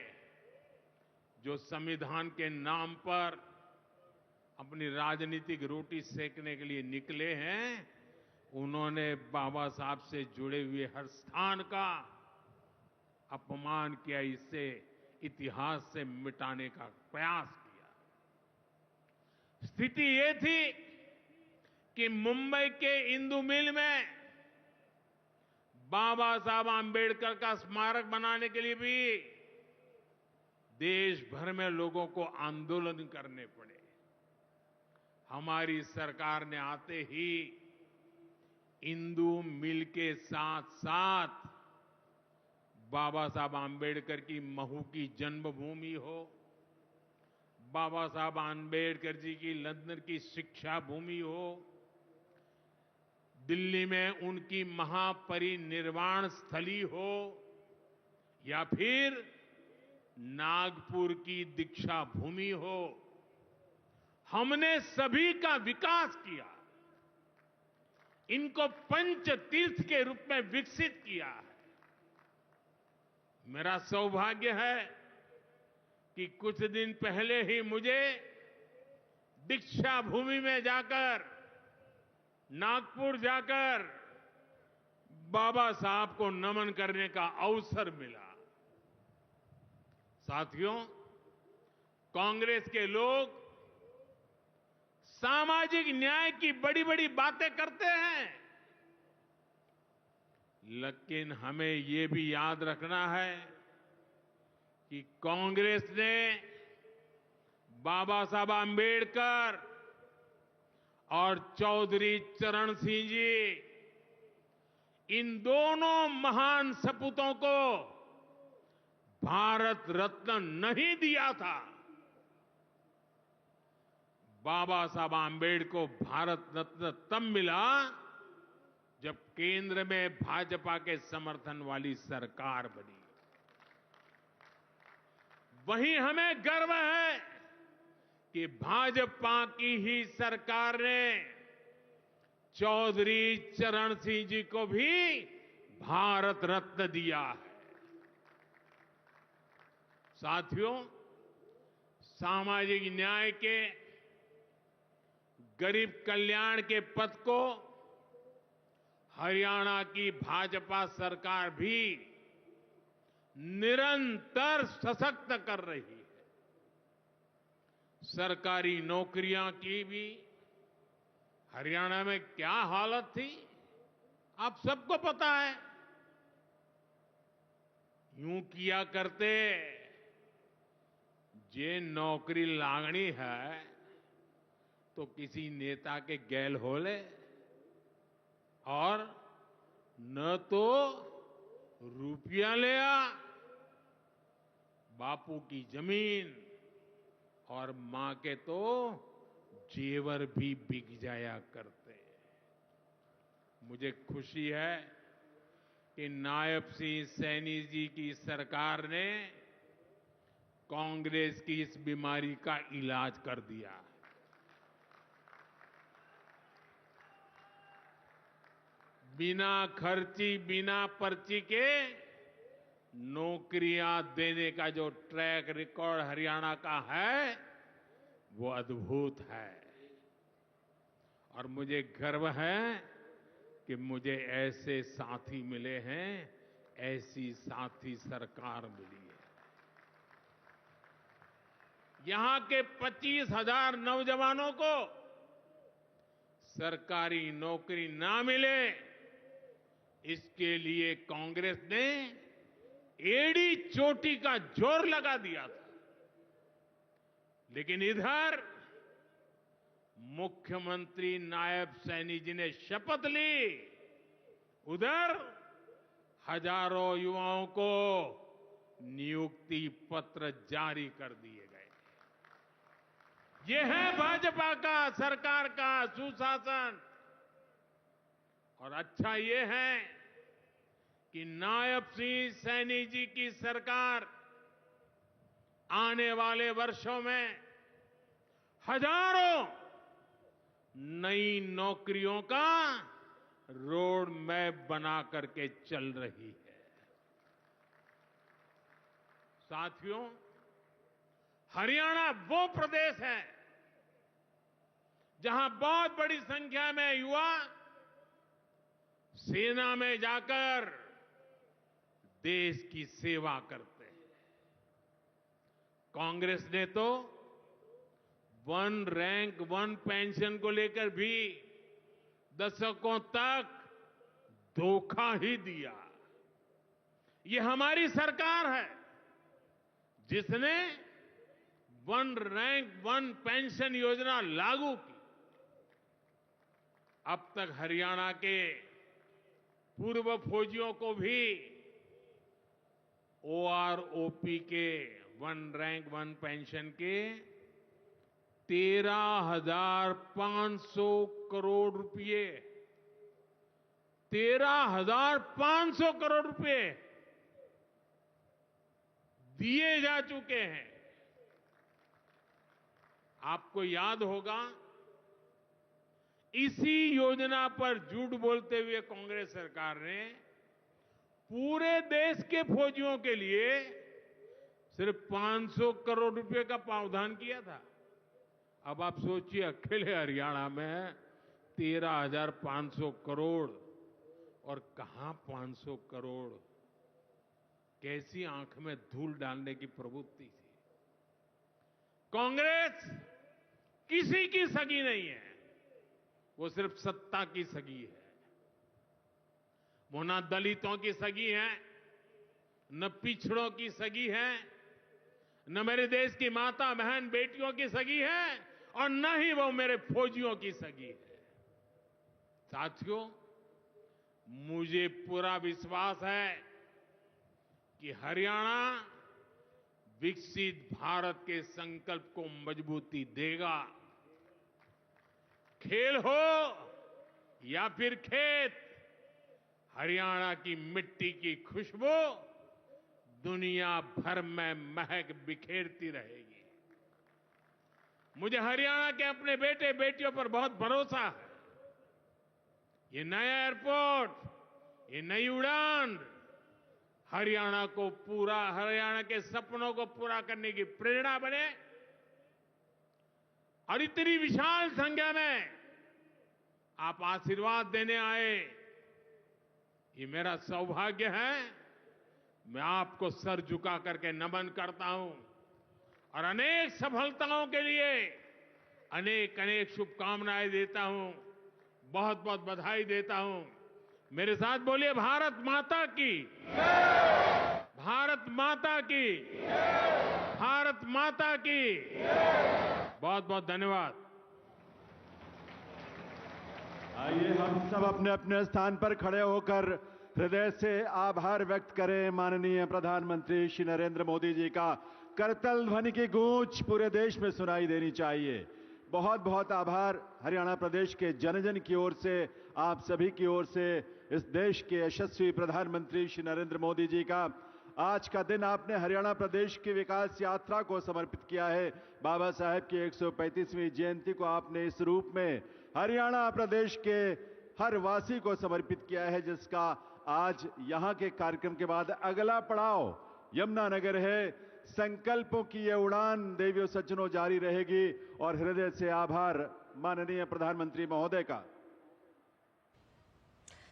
जो संविधान के नाम पर अपनी राजनीतिक रोटी सेकने के लिए निकले हैं, उन्होंने बाबा साहब से जुड़े हुए हर स्थान का अपमान किया, इसे इतिहास से मिटाने का प्रयास किया। स्थिति ये थी कि मुंबई के इंदु मिल में बाबा साहब आंबेडकर का स्मारक बनाने के लिए भी देश भर में लोगों को आंदोलन करने पड़े। हमारी सरकार ने आते ही इंदु मिल के साथ साथ बाबा साहब आंबेडकर की महू की जन्मभूमि हो, बाबा साहब आंबेडकर जी की लंदन की शिक्षा भूमि हो, दिल्ली में उनकी महापरिनिर्वाण स्थली हो, या फिर नागपुर की दीक्षा भूमि हो, हमने सभी का विकास किया। इनको पंच तीर्थ के रूप में विकसित किया है। मेरा सौभाग्य है कि कुछ दिन पहले ही मुझे दीक्षा भूमि में जाकर, नागपुर जाकर बाबा साहब को नमन करने का अवसर मिला। साथियों, कांग्रेस के लोग सामाजिक न्याय की बड़ी बड़ी बातें करते हैं, लेकिन हमें ये भी याद रखना है कि कांग्रेस ने बाबा साहब आंबेडकर और चौधरी चरण सिंह जी, इन दोनों महान सपूतों को भारत रत्न नहीं दिया था। बाबा साहब आंबेडकर को भारत रत्न तब मिला जब केंद्र में भाजपा के समर्थन वाली सरकार बनी। वहीं हमें गर्व है कि भाजपा की ही सरकार ने चौधरी चरण सिंह जी को भी भारत रत्न दिया है। साथियों, सामाजिक न्याय के, गरीब कल्याण के पथ को हरियाणा की भाजपा सरकार भी निरंतर सशक्त कर रही है। सरकारी नौकरियां की भी हरियाणा में क्या हालत थी, आप सबको पता है। यूं किया करते, जे नौकरी लागनी है तो किसी नेता के गैल हो ले, और न तो रुपया ले आ, बापू की जमीन और मां के तो जेवर भी बिक जाया करते। मुझे खुशी है कि नायब सिंह सैनी जी की सरकार ने कांग्रेस की इस बीमारी का इलाज कर दिया। बिना खर्ची, बिना पर्ची के नौकरियां देने का जो ट्रैक रिकॉर्ड हरियाणा का है, वो अद्भुत है। और मुझे गर्व है कि मुझे ऐसे साथी मिले हैं, ऐसी साथी सरकार मिली है। यहां के 25,000 नौजवानों को सरकारी नौकरी ना मिले, इसके लिए कांग्रेस ने एड़ी चोटी का जोर लगा दिया था। लेकिन इधर मुख्यमंत्री नायब सैनी जी ने शपथ ली, उधर हजारों युवाओं को नियुक्ति पत्र जारी कर दिए गए। यह है भाजपा का, सरकार का सुशासन। और अच्छा ये है कि नायब सिंह सैनी जी की सरकार आने वाले वर्षों में हजारों नई नौकरियों का रोड मैप बना करके चल रही है। साथियों, हरियाणा वो प्रदेश है जहां बहुत बड़ी संख्या में युवा सेना में जाकर देश की सेवा करते हैं। कांग्रेस ने तो वन रैंक वन पेंशन को लेकर भी दशकों तक धोखा ही दिया। ये हमारी सरकार है जिसने वन रैंक वन पेंशन योजना लागू की। अब तक हरियाणा के पूर्व फौजियों को भी OROP के वन रैंक वन पेंशन के 13,500 करोड़ रुपए, 13,500 करोड़ रुपए दिए जा चुके हैं। आपको याद होगा, इसी योजना पर झूठ बोलते हुए कांग्रेस सरकार ने पूरे देश के फौजियों के लिए सिर्फ 500 करोड़ रुपए का प्रावधान किया था। अब आप सोचिए, अकेले हरियाणा में 13,500 करोड़, और कहां 500 करोड़, कैसी आंख में धूल डालने की प्रवृत्ति थी। कांग्रेस किसी की सगी नहीं है, वो सिर्फ सत्ता की सगी है। वो ना दलितों की सगी है, न पिछड़ों की सगी है, न मेरे देश की माता बहन बेटियों की सगी है, और न ही वो मेरे फौजियों की सगी है। साथियों, मुझे पूरा विश्वास है कि हरियाणा विकसित भारत के संकल्प को मजबूती देगा। खेल हो या फिर खेत, हरियाणा की मिट्टी की खुशबू दुनिया भर में महक बिखेरती रहेगी। मुझे हरियाणा के अपने बेटे बेटियों पर बहुत भरोसा है। ये नया एयरपोर्ट, ये नई उड़ान हरियाणा के सपनों को पूरा करने की प्रेरणा बने और इतनी विशाल संख्या में आप आशीर्वाद देने आए, ये मेरा सौभाग्य है। मैं आपको सर झुका करके नमन करता हूं और अनेक सफलताओं के लिए अनेक अनेक शुभकामनाएं देता हूं, बहुत बहुत बधाई देता हूं। मेरे साथ बोलिए भारत माता की, भारत माता की, भारत माता की। बहुत बहुत धन्यवाद। आइए हम सब अपने अपने स्थान पर खड़े होकर हृदय से आभार व्यक्त करें माननीय प्रधानमंत्री श्री नरेंद्र मोदी जी का। करतल ध्वनि की गूंज पूरे देश में सुनाई देनी चाहिए। बहुत बहुत आभार हरियाणा प्रदेश के जन जन की ओर से, आप सभी की ओर से, इस देश के यशस्वी प्रधानमंत्री श्री नरेंद्र मोदी जी का। आज का दिन आपने हरियाणा प्रदेश की विकास यात्रा को समर्पित किया है। बाबा साहेब की 135वीं जयंती को आपने इस रूप में हरियाणा प्रदेश के हर वासी को समर्पित किया है, जिसका आज यहां के कार्यक्रम के बाद अगला पड़ाव यमुनानगर है। संकल्पों की ये उड़ान देवियों सज्जनों जारी रहेगी और हृदय से आभार माननीय प्रधानमंत्री महोदय का।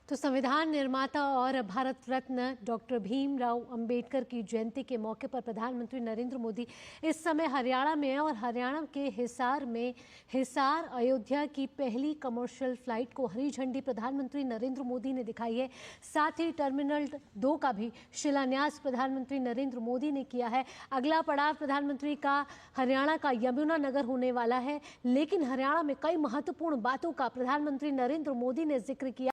तो संविधान निर्माता और भारत रत्न डॉक्टर भीमराव अंबेडकर की जयंती के मौके पर प्रधानमंत्री नरेंद्र मोदी इस समय हरियाणा में हैं और हरियाणा के हिसार में हिसार अयोध्या की पहली कमर्शियल फ्लाइट को हरी झंडी प्रधानमंत्री नरेंद्र मोदी ने दिखाई है। साथ ही टर्मिनल 2 का भी शिलान्यास प्रधानमंत्री नरेंद्र मोदी ने किया है। अगला पड़ाव प्रधानमंत्री का हरियाणा का यमुनानगर होने वाला है, लेकिन हरियाणा में कई महत्वपूर्ण बातों का प्रधानमंत्री नरेंद्र मोदी ने जिक्र किया।